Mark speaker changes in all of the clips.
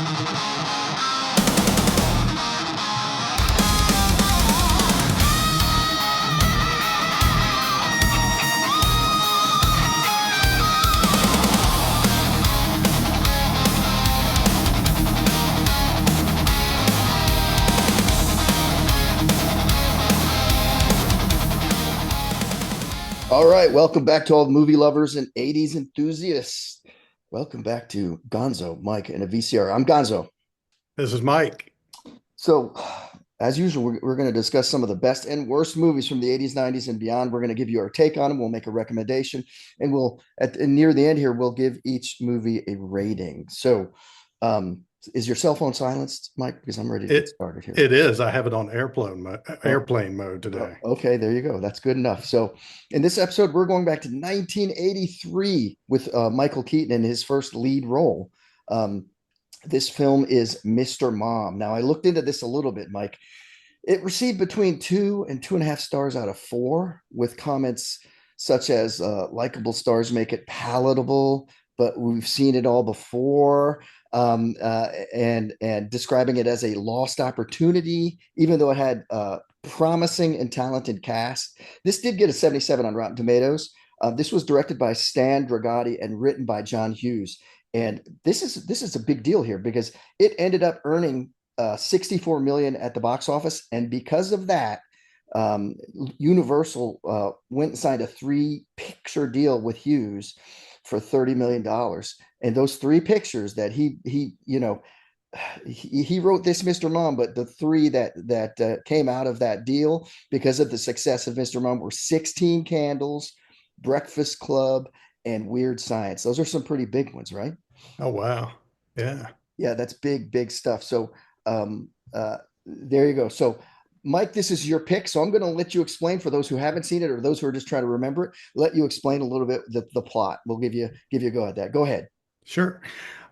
Speaker 1: All right, welcome back to all the movie lovers and 80s enthusiasts. Welcome back to Gonzo, Mike, and a VCR. I'm Gonzo.
Speaker 2: This is Mike.
Speaker 1: So, as usual, we're going to discuss some of the best and worst movies from the 80s, 90s, and beyond. We're going to give you our take on them. We'll make a recommendation, and near the end here, we'll give each movie a rating. So, is your cell phone silenced, Mike? Because I'm ready to get
Speaker 2: It
Speaker 1: started here.
Speaker 2: it is. I have it on
Speaker 1: Oh,
Speaker 2: airplane mode
Speaker 1: oh,
Speaker 2: today.
Speaker 1: okay, there you go. That's good enough. So, in this episode, we're going back to 1983 with Michael Keaton in his first lead role. Um, this film is Mr. Mom. Now, I looked into this a little bit, Mike. It received between 2 and 2.5 stars out of 4, with comments such as likable stars make it palatable, but we've seen it all before, and describing it as a lost opportunity, even though it had promising and talented cast. This did get a 77 on Rotten Tomatoes. This was directed by Stan Dragoti and written by John Hughes. And this is a big deal here because it ended up earning 64 million at the box office, and because of that, Universal went and signed a 3-picture deal with Hughes for $30 million. And those 3 pictures that he wrote this Mr. Mom, but the 3 that came out of that deal because of the success of Mr. Mom were 16 Candles, Breakfast Club, and Weird Science. Those are some pretty big ones, right?
Speaker 2: Oh wow. Yeah.
Speaker 1: Yeah, that's big stuff. So there you go. So Mike, this is your pick. So I'm going to let you explain for those who haven't seen it or those who are just trying to remember it. Let you explain a little bit the plot. We'll give you a go at that. Go ahead.
Speaker 2: Sure.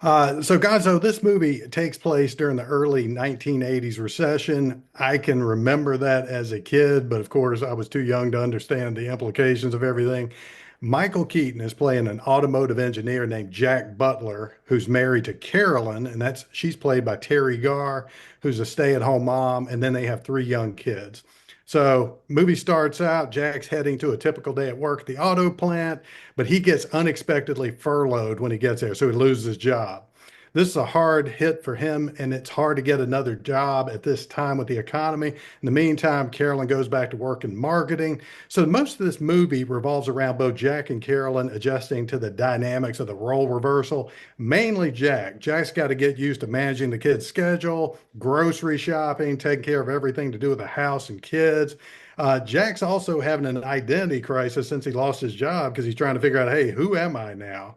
Speaker 2: So Gonzo, this movie takes place during the early 1980s recession. I can remember that as a kid, but of course I was too young to understand the implications of everything. Michael Keaton is playing an automotive engineer named Jack Butler, who's married to Carolyn, and she's played by Terry Garr, who's a stay-at-home mom, and then they have 3 young kids. So movie starts out, Jack's heading to a typical day at work at the auto plant, but he gets unexpectedly furloughed when he gets there, so he loses his job. This is a hard hit for him, and it's hard to get another job at this time with the economy. In the meantime, Carolyn goes back to work in marketing. So most of this movie revolves around both Jack and Carolyn adjusting to the dynamics of the role reversal. Mainly Jack. Jack's got to get used to managing the kids' schedule, grocery shopping, taking care of everything to do with the house and kids. Jack's also having an identity crisis since he lost his job because he's trying to figure out, hey, who am I now?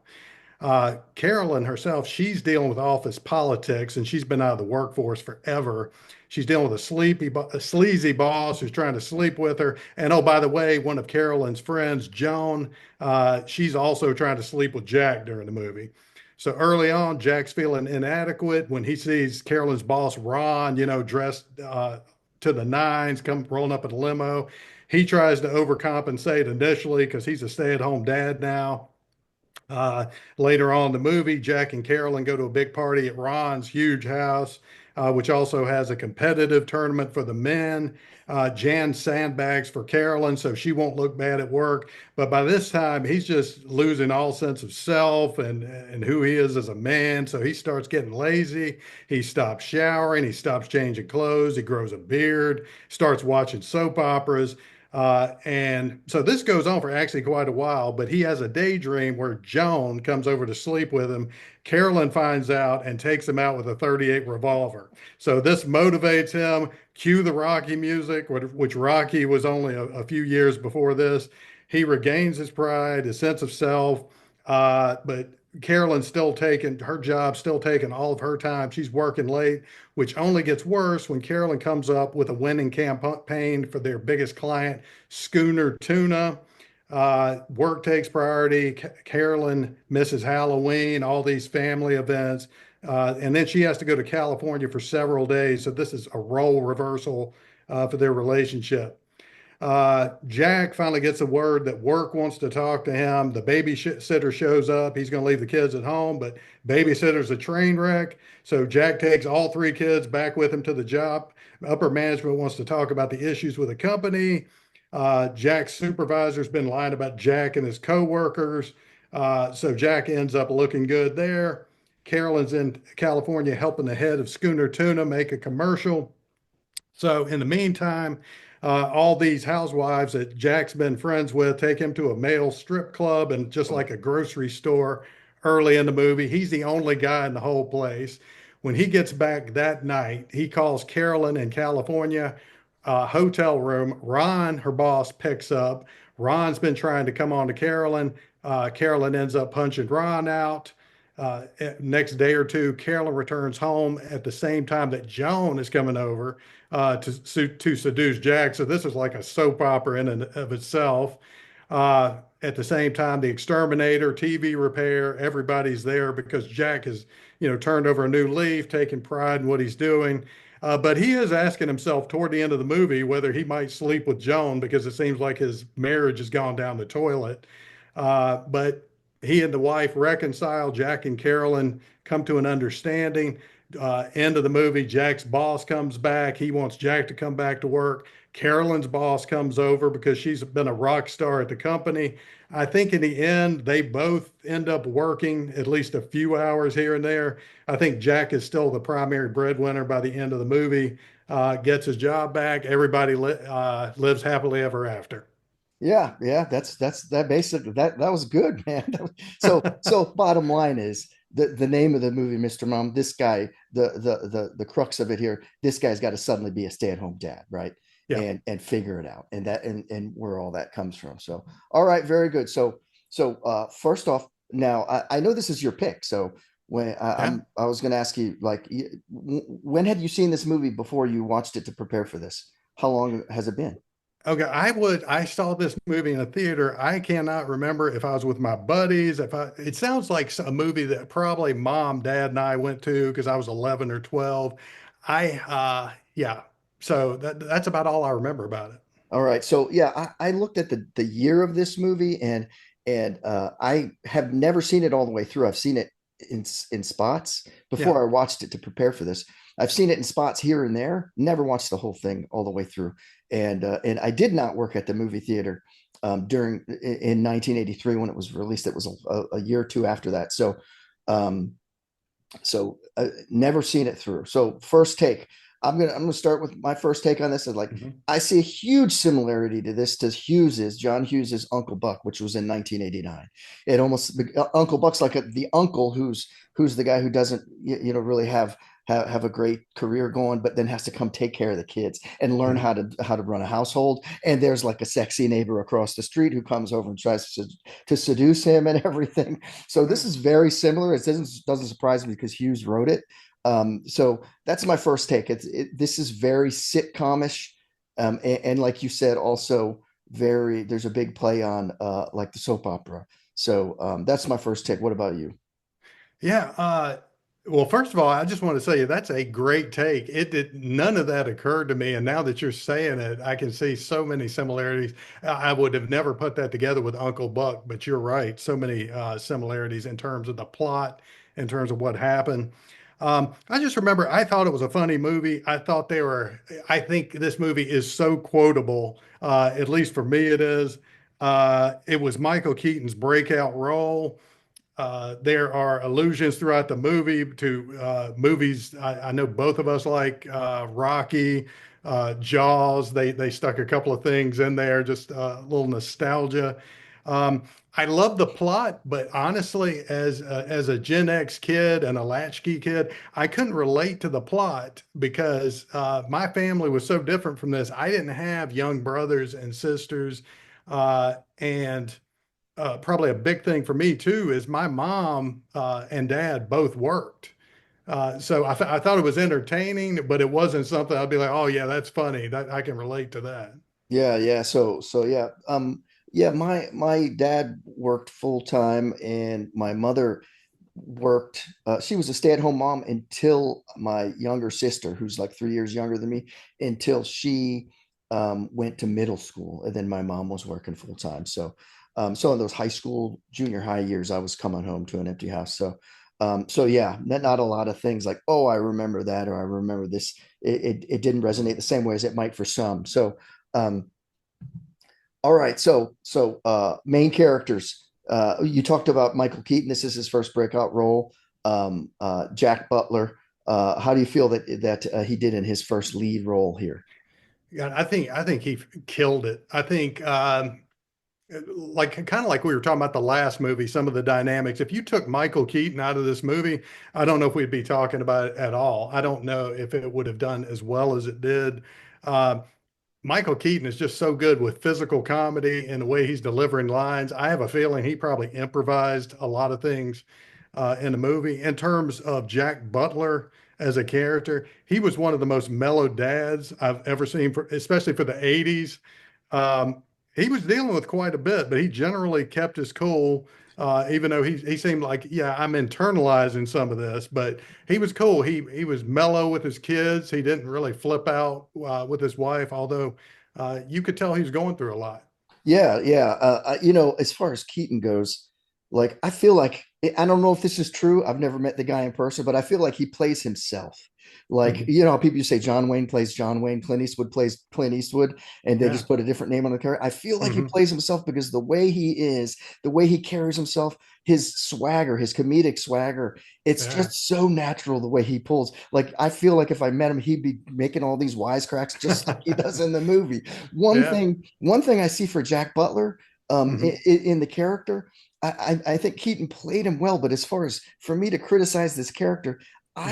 Speaker 2: Carolyn herself, she's dealing with office politics and she's been out of the workforce forever. She's dealing with a sleazy boss who's trying to sleep with her. And oh, by the way, one of Carolyn's friends, Joan, she's also trying to sleep with Jack during the movie. So early on, Jack's feeling inadequate when he sees Carolyn's boss, Ron, dressed to the nines, come rolling up in a limo. He tries to overcompensate initially because he's a stay-at-home dad now. Later on in the movie, Jack and Carolyn go to a big party at Ron's huge house, which also has a competitive tournament for the men. Jan sandbags for Carolyn so she won't look bad at work. But by this time, he's just losing all sense of self and who he is as a man. So he starts getting lazy. He stops showering. He stops changing clothes. He grows a beard, starts watching soap operas. And so this goes on for actually quite a while, but he has a daydream where Joan comes over to sleep with him. Carolyn finds out and takes him out with a 38 revolver. So this motivates him. Cue the Rocky music, which Rocky was only a few years before this. He regains his pride, his sense of self, but Carolyn's still taking her job, still taking all of her time. She's working late, which only gets worse when Carolyn comes up with a winning campaign for their biggest client, Schooner Tuna. Work takes priority. Carolyn misses Halloween, all these family events. And then she has to go to California for several days. So this is a role reversal for their relationship. Jack finally gets a word that work wants to talk to him. The babysitter shows up. He's going to leave the kids at home, but babysitter's a train wreck. So Jack takes all three kids back with him to the job. Upper management wants to talk about the issues with the company. Jack's supervisor's been lying about Jack and his coworkers. So Jack ends up looking good there. Carolyn's in California helping the head of Schooner Tuna make a commercial. So in the meantime, all these housewives that Jack's been friends with take him to a male strip club and just like a grocery store early in the movie. He's the only guy in the whole place. When he gets back that night, he calls Carolyn in California, hotel room. Ron, her boss, picks up. Ron's been trying to come on to Carolyn. Carolyn ends up punching Ron out. Next day or two, Carolyn returns home at the same time that Joan is coming over to seduce Jack. So this is like a soap opera in and of itself. At the same time, the exterminator, TV repair, everybody's there because Jack has, turned over a new leaf, taking pride in what he's doing. But he is asking himself toward the end of the movie whether he might sleep with Joan because it seems like his marriage has gone down the toilet. But he and the wife reconcile. Jack and Carolyn come to an understanding. End of the movie, Jack's boss comes back. He wants Jack to come back to work. Carolyn's boss comes over because she's been a rock star at the company. I think in the end, they both end up working at least a few hours here and there. I think Jack is still the primary breadwinner by the end of the movie, gets his job back. Everybody lives happily ever after.
Speaker 1: Yeah, yeah, that's that basically that was good, man. So bottom line is the name of the movie, Mr. Mom, this guy, the crux of it here, this guy's got to suddenly be a stay-at-home dad, right?
Speaker 2: Yeah.
Speaker 1: And figure it out. And where all that comes from. So all right, very good. So first off, now I know this is your pick. So when
Speaker 2: Yeah.
Speaker 1: I was gonna ask you, like, when had you seen this movie before you watched it to prepare for this? How long has it been?
Speaker 2: Okay, I saw this movie in a theater. I cannot remember if I was with my buddies, it sounds like a movie that probably mom, dad, and I went to because I was 11 or 12. Yeah. So that's about all I remember about it.
Speaker 1: All right. So yeah, I looked at the year of this movie and I have never seen it all the way through. I've seen it in spots
Speaker 2: Yeah.
Speaker 1: before I watched it to prepare for this. I've seen it in spots here and there, never watched the whole thing all the way through. And I did not work at the movie theater during in 1983 when it was released. It was a year or two after that. Um, so never seen it through. So first take, I'm gonna start with my first take on this. Is like
Speaker 2: Mhm.
Speaker 1: I see a huge similarity to this to Hughes's John Hughes's Uncle Buck, which was in 1989. It almost Uncle Buck's like the uncle who's the guy who doesn't really have a great career going, but then has to come take care of the kids and learn
Speaker 2: Mhm.
Speaker 1: how to run a household. And there's like a sexy neighbor across the street who comes over and tries to seduce him and everything. So this
Speaker 2: Right.
Speaker 1: is very similar. It doesn't surprise me because Hughes wrote it. So that's my first take. This is very sitcomish, and like you said, also very. There's a big play on like the soap opera. So that's my first take. What about you?
Speaker 2: Yeah. Well, first of all, I just want to say that's a great take. It did none of that occurred to me, and now that you're saying it, I can see so many similarities. I would have never put that together with Uncle Buck, but you're right. So many similarities in terms of the plot, in terms of what happened. I just remember I thought it was a funny movie. I think this movie is so quotable. At least for me, it is. It was Michael Keaton's breakout role. There are allusions throughout the movie to movies I know both of us like, Rocky, Jaws. They stuck a couple of things in there, just a little nostalgia. Um, I love the plot, but honestly, as a Gen X kid and a latchkey kid, I couldn't relate to the plot because my family was so different from this. I didn't have young brothers and sisters, and probably a big thing for me too is my mom and dad both worked. So I thought it was entertaining, but it wasn't something I'd be like, oh yeah, that's funny. That I can relate to that.
Speaker 1: Yeah, yeah. So yeah. Yeah, my dad worked full time and my mother worked she was a stay-at-home mom until my younger sister, who's like 3 years younger than me, until she went to middle school, and then my mom was working full time. So in those high school, junior high years, I was coming home to an empty house. So yeah, not a lot of things like, oh, I remember that, or I remember this. It didn't resonate the same way as it might for some. Um, all right. Main characters. You talked about Michael Keaton. This is his first breakout role. Jack Butler. How do you feel that he did in his first lead role here?
Speaker 2: Yeah, I think he killed it. I think like kind of like we were talking about the last movie, some of the dynamics. If you took Michael Keaton out of this movie, I don't know if we'd be talking about it at all. I don't know if it would have done as well as it did. Uh, Michael Keaton is just so good with physical comedy and the way he's delivering lines. I have a feeling he probably improvised a lot of things in the movie. In terms of Jack Butler as a character, he was one of the most mellow dads I've ever seen, especially for the 80s. Um, he was dealing with quite a bit, but he generally kept his cool. Even though he seemed like, yeah, I'm internalizing some of this, but he was cool. He was mellow with his kids. He didn't really flip out with his wife, although you could tell he was going through a lot.
Speaker 1: Yeah. As far as Keaton goes, like I feel like I don't know if this is true. I've never met the guy in person, but I feel like he plays himself. Like,
Speaker 2: Mhm.
Speaker 1: how people say John Wayne plays John Wayne, Clint Eastwood plays Clint Eastwood, and they
Speaker 2: Yeah.
Speaker 1: just put a different name on the character. I feel like he
Speaker 2: Hmm.
Speaker 1: plays himself because the way he is, the way he carries himself, his swagger, his comedic swagger, it's
Speaker 2: Yeah.
Speaker 1: just so natural the way he pulls. Like, I feel like if I met him, he'd be making all these wisecracks just like he does in the movie.
Speaker 2: Yeah.
Speaker 1: One thing I see for Jack Butler,
Speaker 2: Hmm.
Speaker 1: in the character, I think Keaton played him well, but as far as for me to criticize this character,
Speaker 2: Hmm.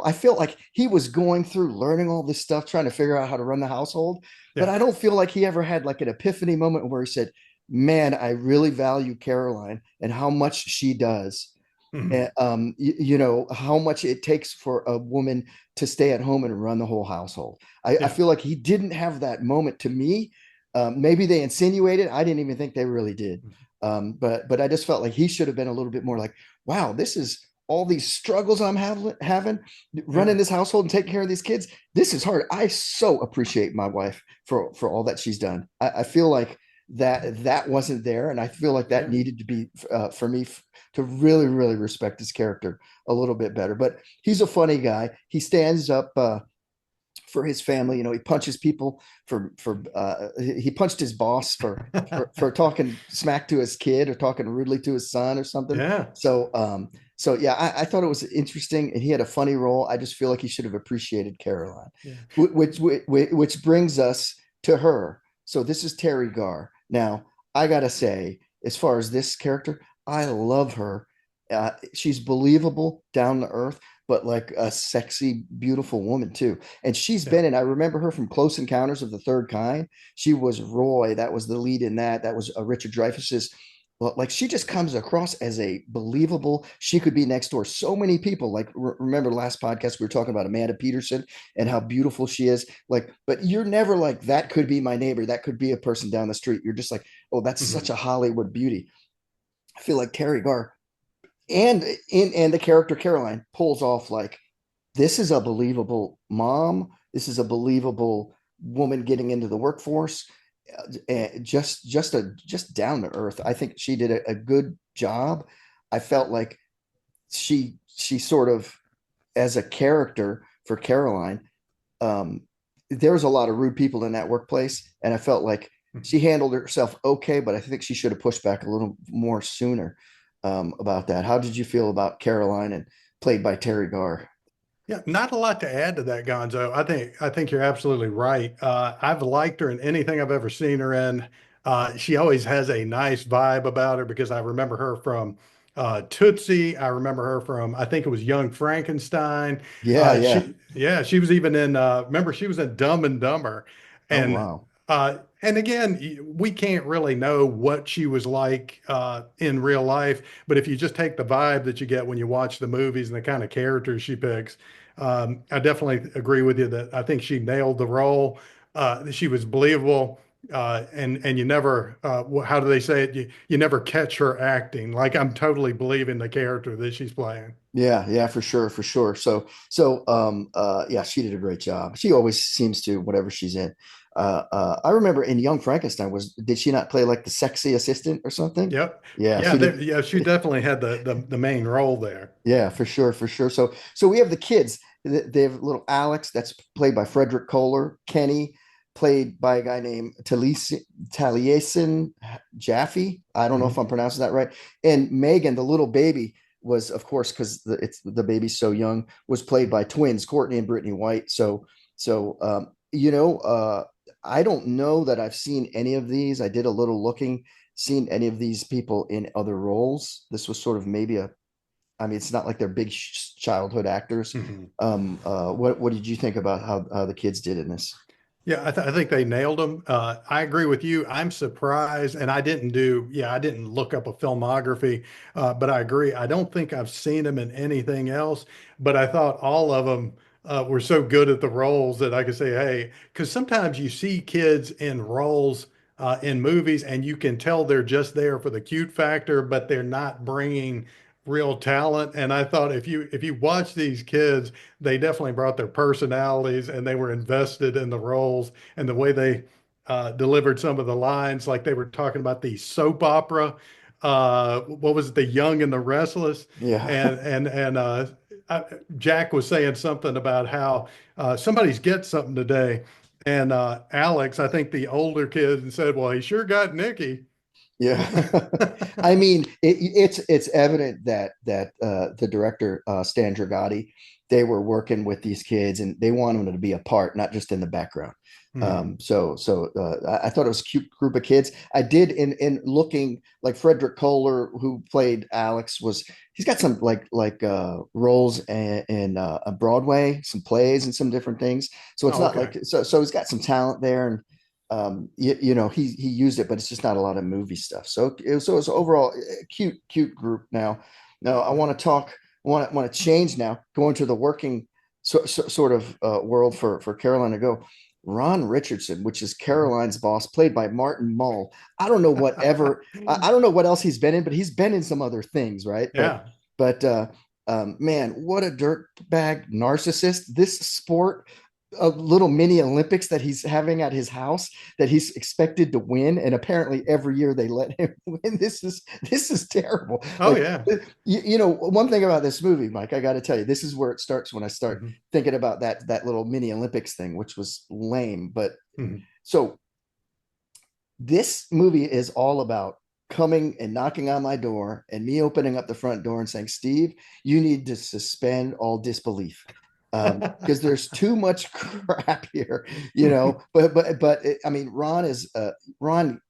Speaker 1: I felt like he was going through learning all this stuff, trying to figure out how to run the household. But
Speaker 2: Yeah.
Speaker 1: I don't feel like he ever had like an epiphany moment where he said, man, I really value Caroline and how much she does.
Speaker 2: Hmm.
Speaker 1: How much it takes for a woman to stay at home and run the whole household. I
Speaker 2: Yeah.
Speaker 1: feel like he didn't have that moment to me. Maybe they insinuated. I didn't even think they really did. But I just felt like he should have been a little bit more like, wow, this is all these struggles I'm having
Speaker 2: Yeah.
Speaker 1: running this household and taking care of these kids. This is hard. I so appreciate my wife for all that she's done. I feel like that wasn't there, and I feel like that
Speaker 2: Yeah.
Speaker 1: needed to be for me to really, really respect his character a little bit better. But he's a funny guy. He stands up for his family. He punches people he punched his boss for talking smack to his kid or talking rudely to his son or something.
Speaker 2: Yeah.
Speaker 1: So yeah, I thought it was interesting, and he had a funny role. I just feel like he should have appreciated Caroline,
Speaker 2: Yeah.
Speaker 1: which brings us to her. So this is Terry Garr. Now I gotta say, as far as this character, I love her. She's believable, down to earth, but like a sexy, beautiful woman too. And she's
Speaker 2: Yeah.
Speaker 1: been in, I remember her from Close Encounters of the Third Kind. She was Roy. That was the lead in that. That was Richard Dreyfuss's. Well, like she just comes across as a believable. She could be next door. So many people, like remember last podcast we were talking about Amanda Peterson and how beautiful she is. Like, but you're never like that. Could be my neighbor. That could be a person down the street. You're just like, oh, that's
Speaker 2: Hmm.
Speaker 1: such a Hollywood beauty. I feel like Terry Garr and the character Caroline pulls off like this is a believable mom. This is a believable woman getting into the workforce. Just down to earth. I think she did a good job. I felt like she sort of as a character for Caroline. Um, there's a lot of rude people in that workplace, and I felt like she handled herself okay, but I think she should have pushed back a little more sooner about that. How did you feel about Caroline and played by Terry Garr?
Speaker 2: Yeah, not a lot to add to that, Gonzo. I think you're absolutely right. I've liked her in anything I've ever seen her in. She always has a nice vibe about her because I remember her from Tootsie. I remember her from I think it was Young Frankenstein.
Speaker 1: Yeah.
Speaker 2: She was even in. Remember, she was in Dumb and Dumber,
Speaker 1: Oh
Speaker 2: and
Speaker 1: wow.
Speaker 2: and again, we can't really know what she was like in real life, but if you just take the vibe that you get when you watch the movies and the kind of characters she picks, I definitely agree with you that I think she nailed the role. She was believable. and you never how do they say it? You never catch her acting. Like I'm totally believing the character that she's playing.
Speaker 1: Yeah, yeah, for sure, for sure. Yeah, she did a great job. She always seems to, whatever she's in. I remember in Young Frankenstein, did she not play like the sexy assistant or something?
Speaker 2: Yep.
Speaker 1: Yeah,
Speaker 2: Yeah,
Speaker 1: she did.
Speaker 2: yeah, she definitely had the main role there.
Speaker 1: Yeah, for sure, for sure. So we have the kids. They have little Alex, that's played by Frederick Kohler. Kenny, played by a guy named Taliesin Jaffe. I don't know if
Speaker 2: Mhm.
Speaker 1: I'm pronouncing that right. And Megan, the little baby, was, of course, because the baby's so young, was played by twins, Courtney and Brittany White. I don't know that I've seen any of these. I did a little looking, seen any of these people in other roles. This was sort of maybe a, I mean, it's not like they're big childhood actors.
Speaker 2: Mhm.
Speaker 1: What did you think about how the kids did in this?
Speaker 2: Yeah, I think they nailed them. I agree with you. I'm surprised, and I didn't look up a filmography, but I agree. I don't think I've seen them in anything else, but I thought all of them were so good at the roles that I could say, hey, because sometimes you see kids in roles in movies and you can tell they're just there for the cute factor, but they're not bringing real talent. And I thought if you watch these kids, they definitely brought their personalities and they were invested in the roles and the way they delivered some of the lines, like they were talking about the soap opera. What was it, The Young and the Restless?
Speaker 1: Yeah,
Speaker 2: And uh, Jack was saying something about how somebody's get something today. And Alex, I think the older kid, and said, "Well, he sure got Nikki."
Speaker 1: yeah. I mean, it's evident that the director Stan Dragoti, they were working with these kids and they want them to be a part, not just in the background.
Speaker 2: Mhm.
Speaker 1: I thought it was a cute group of kids. I did in looking, like Frederick Kohler, who played Alex, was he's got some roles in Broadway, some plays and some different things. So it's
Speaker 2: Oh,
Speaker 1: not
Speaker 2: okay.
Speaker 1: like so he's got some talent there, and he used it, but it's just not a lot of movie stuff. So it's overall a cute group. Now I want to talk, want to change now, go into the working sort of world for Caroline to go. Ron Richardson, which is Caroline's boss, played by Martin Mull. I don't know whatever, I don't know what else he's been in, but he's been in some other things, right?
Speaker 2: Yeah.
Speaker 1: But man, what a dirtbag narcissist. This sport of little mini Olympics that he's having at his house that he's expected to win, and apparently every year they let him win. This is terrible.
Speaker 2: Oh,
Speaker 1: Like
Speaker 2: yeah.
Speaker 1: one thing about this movie, Mike, I got to tell you, this is where it starts when I start
Speaker 2: Mhm.
Speaker 1: thinking about that little mini Olympics thing, which was lame. But
Speaker 2: Mhm.
Speaker 1: so this movie is all about coming and knocking on my door and me opening up the front door and saying, Steve, you need to suspend all disbelief, because there's too much crap here, I mean, Ron.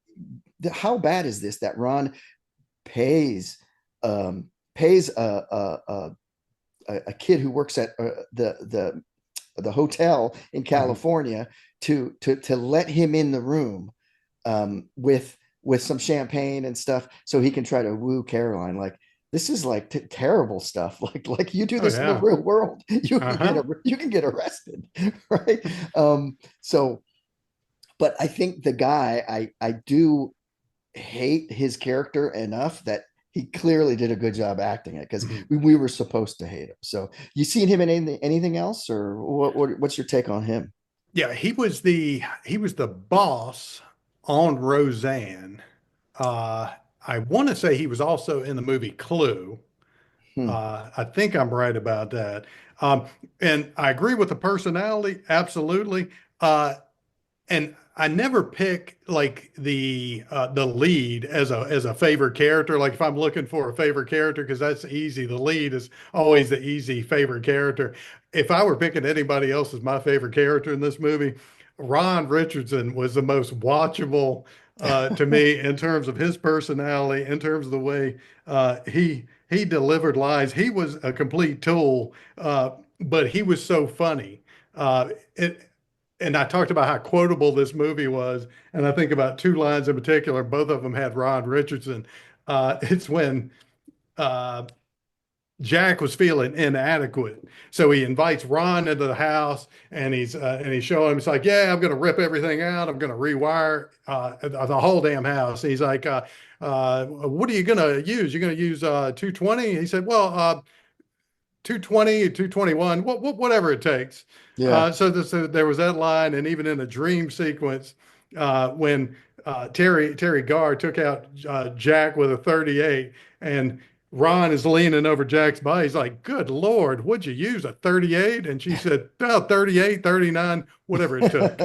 Speaker 1: How bad is this that Ron pays pays a kid who works at the hotel in
Speaker 2: Mhm.
Speaker 1: California to let him in the room, with some champagne and stuff so he can try to woo Caroline. Like, this is like terrible stuff. Like you do
Speaker 2: Oh,
Speaker 1: this in the
Speaker 2: yeah.
Speaker 1: real world,
Speaker 2: Uh-huh.
Speaker 1: you can get arrested, right? So, but I think the guy, I do hate his character enough that he clearly did a good job acting it, because
Speaker 2: Mhm.
Speaker 1: we were supposed to hate him. So you seen him in anything else, or what's your take on him?
Speaker 2: Yeah, he was the boss on Roseanne. Uh, I want to say he was also in the movie Clue.
Speaker 1: Hmm.
Speaker 2: I think I'm right about that. Um, and I agree with the personality, absolutely. And I never pick like the lead as a favorite character. Like if I'm looking for a favorite character, because that's easy. The lead is always the easy favorite character. If I were picking anybody else as my favorite character in this movie, Ron Richardson was the most watchable to me in terms of his personality, in terms of the way he delivered lines. He was a complete tool, but he was so funny. It, and I talked about how quotable this movie was, and I think about two lines in particular. Both of them had Ron Richardson. It's when uh, Jack was feeling inadequate, so he invites Ron into the house, and he's showing him. It's like, yeah, I'm going to rip everything out. I'm going to rewire the whole damn house. He's like, what are you going to use? You're going to use 220? He said, well, 220, 221, whatever it takes.
Speaker 1: Yeah.
Speaker 2: So there was that line, and even in the dream sequence, when Terry Garr took out Jack with a 38, and Ron is leaning over Jack's body. He's like, "Good Lord, what'd you use, a 38?" And she said, "Oh, 38, 39, whatever it took."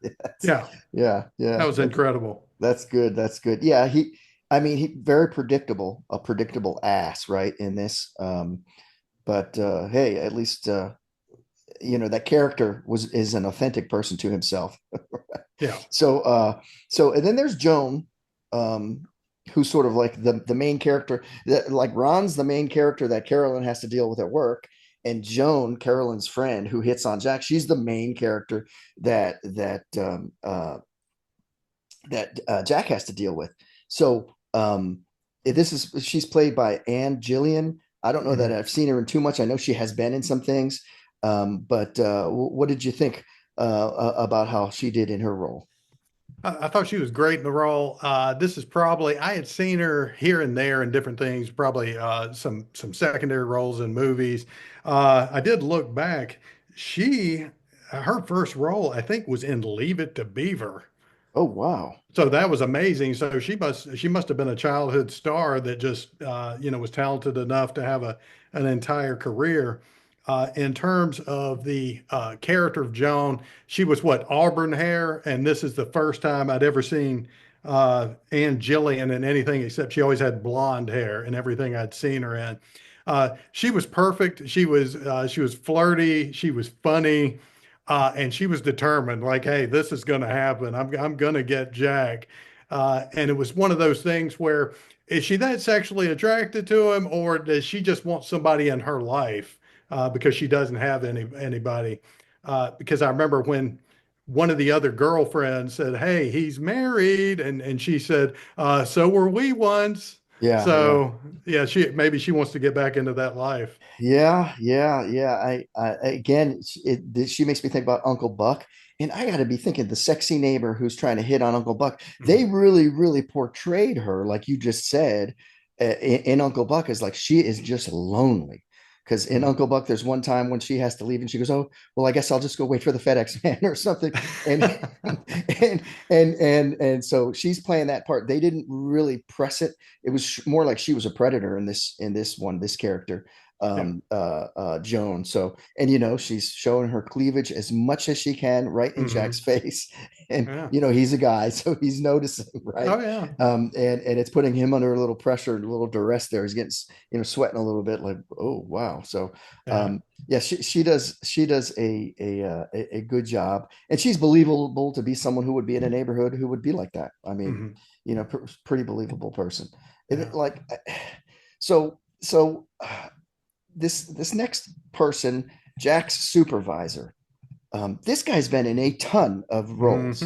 Speaker 1: Yes.
Speaker 2: Yeah,
Speaker 1: Yeah,
Speaker 2: that
Speaker 1: yeah.
Speaker 2: was incredible.
Speaker 1: That's good. That's good. Yeah, I mean, he very predictable, a predictable ass, right, in this. But hey, at least that character is an authentic person to himself.
Speaker 2: Yeah.
Speaker 1: So and then there's Joan, um, who's sort of like the main character that, like, Ron's the main character that Carolyn has to deal with at work, and Joan, Carolyn's friend who hits on Jack, she's the main character that Jack has to deal with. So she's played by Anne Gillian. I don't know that
Speaker 2: Mhm.
Speaker 1: I've seen her in too much. I know she has been in some things, but what did you think about how she did in her role?
Speaker 2: I thought she was great in the role. This is probably I had seen her here and there in different things, probably some secondary roles in movies. I did look back. She Her first role I think was in Leave It to Beaver.
Speaker 1: Oh, wow.
Speaker 2: So that was amazing. So she must have been a childhood star that just was talented enough to have an entire career. In terms of the character of Joan, she was what, auburn hair, and this is the first time I'd ever seen Ann Jillian in anything except she always had blonde hair in everything I'd seen her in. She was perfect. She was flirty. She was funny. And she was determined, like, hey, this is going to happen. I'm going to get Jack. And it was one of those things where is she that sexually attracted to him, or does she just want somebody in her life because she doesn't have anybody? Because I remember when one of the other girlfriends said, "Hey, he's married," and she said, "So were we once."
Speaker 1: Yeah, yeah.
Speaker 2: So yeah, she wants to get back into that life.
Speaker 1: Yeah, yeah, yeah. I again, she makes me think about Uncle Buck, and I got to be thinking the sexy neighbor who's trying to hit on Uncle Buck. They
Speaker 2: Mhm.
Speaker 1: really, really portrayed her, like you just said, in Uncle Buck, as like she is just lonely. Because in
Speaker 2: Mhm.
Speaker 1: Uncle Buck, there's one time when she has to leave, and she goes, "Oh, well, I guess I'll just go wait for the FedEx man or something." And and so she's playing that part. They didn't really press it. It was more like she was a predator in this character,
Speaker 2: Yeah.
Speaker 1: Joan. So, and she's showing her cleavage as much as she can right in Jack's
Speaker 2: Hmm.
Speaker 1: face. And
Speaker 2: Yeah.
Speaker 1: he's a guy, so he's noticing, right?
Speaker 2: Oh yeah.
Speaker 1: And it's putting him under a little pressure, a little duress there. He's getting, sweating a little bit, like, oh wow. So
Speaker 2: Yeah.
Speaker 1: yeah, she does a good job, and she's believable to be someone who would be in a neighborhood who would be like that. I mean,
Speaker 2: Hmm.
Speaker 1: pretty believable person. And
Speaker 2: Yeah.
Speaker 1: like, so this next person, Jack's supervisor. This guy's been in a ton of roles.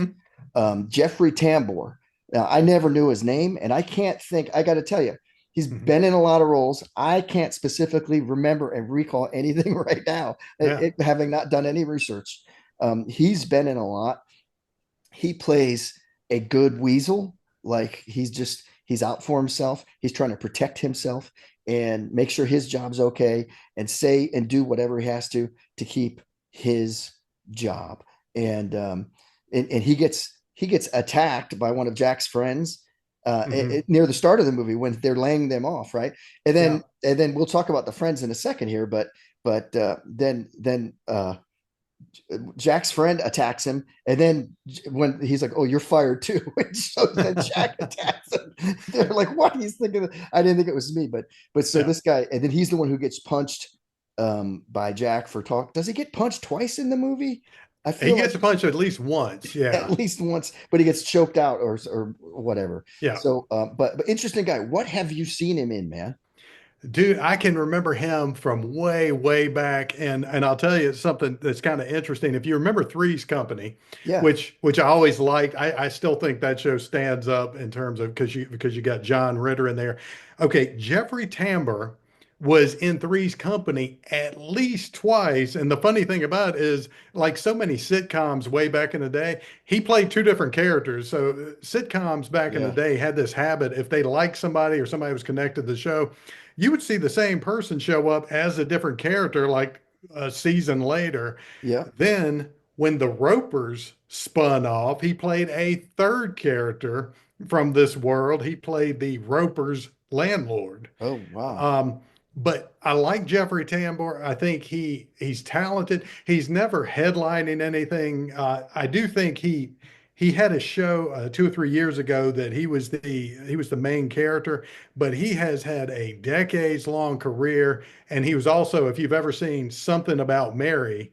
Speaker 2: Hmm.
Speaker 1: Jeffrey Tambor. Now, I never knew his name, and I can't think. I got to tell you, he's
Speaker 2: Hmm.
Speaker 1: been in a lot of roles. I can't specifically remember and recall anything right now,
Speaker 2: Yeah.
Speaker 1: having not done any research. He's been in a lot. He plays a good weasel. Like, he's out for himself. He's trying to protect himself and make sure his job's okay, and say and do whatever he has to keep his job. And and he gets attacked by one of Jack's friends
Speaker 2: Hmm.
Speaker 1: near the start of the movie when they're laying them off, right? And
Speaker 2: Yeah.
Speaker 1: then we'll talk about the friends in a second here, but then Jack's friend attacks him, and then when he's like, "Oh, you're fired too," and so then Jack attacks him. They're like, "What?" He's thinking, "I didn't think it was me," but so
Speaker 2: Yeah.
Speaker 1: this guy, and then he's the one who gets punched by Jack for talk. Does he get punched twice in the movie? I
Speaker 2: He
Speaker 1: feel
Speaker 2: gets
Speaker 1: like
Speaker 2: a punch at least once.
Speaker 1: at
Speaker 2: Yeah.
Speaker 1: least once, but he gets choked out or whatever.
Speaker 2: Yeah.
Speaker 1: So, but interesting guy. What have you seen him in, man?
Speaker 2: Dude, I can remember him from way, way back, and I'll tell you something that's kind of interesting. If you remember Three's Company,
Speaker 1: Yeah,
Speaker 2: which I always liked, I still think that show stands up in terms of because you got John Ritter in there. Okay, Jeffrey Tambor was in Three's company at least twice. And the funny thing about it is, like so many sitcoms way back in the day, he played two different characters. So sitcoms back in the
Speaker 1: Yeah.
Speaker 2: day had this habit, if they liked somebody or somebody was connected to the show, you would see the same person show up as a different character like a season later.
Speaker 1: Yeah.
Speaker 2: Then when the Ropers spun off, he played a third character from this world. He played the Ropers landlord.
Speaker 1: Oh, wow.
Speaker 2: Um, but I like Jeffrey Tambor. I think he's talented. He's never headlining anything. I do think he had a show 2 or 3 years ago that he was the main character, but he has had a decades long career, and he was also, if you've ever seen Something About Mary,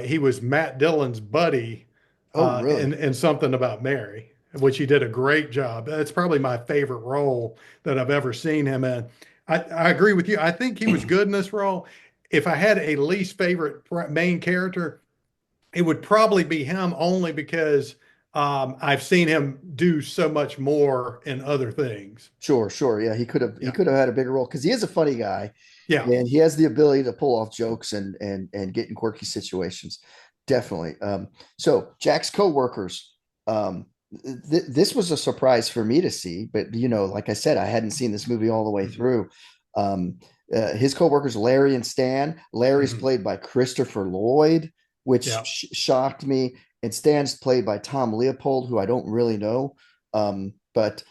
Speaker 2: he was Matt Dillon's buddy
Speaker 1: Oh,
Speaker 2: in
Speaker 1: really?
Speaker 2: Something About Mary, which he did a great job. That's probably my favorite role that I've ever seen him in. I agree with you. I think he was good in this role. If I had a least favorite main character, it would probably be him only because I've seen him do so much more in other things.
Speaker 1: Sure, sure. Yeah, he
Speaker 2: Yeah.
Speaker 1: could have had a bigger role because he is a funny guy
Speaker 2: Yeah.
Speaker 1: and he has the ability to pull off jokes and get in quirky situations. Definitely. So Jack's coworkers, this was a surprise for me to see, but like I said, I hadn't seen this movie all the way
Speaker 2: Mhm.
Speaker 1: through. His coworkers, Larry and Stan. Larry's
Speaker 2: Mhm.
Speaker 1: played by Christopher Lloyd, which
Speaker 2: Yeah.
Speaker 1: shocked me, and Stan's played by Tom Leopold, who I don't really know. But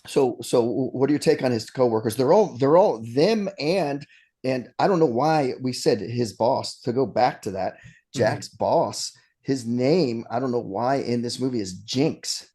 Speaker 1: so what are your take on his coworkers? They're all them, and I don't know why we said his boss. To go back to that,
Speaker 2: Mhm.
Speaker 1: Jack's boss, his name, I don't know why in this movie is Jinx.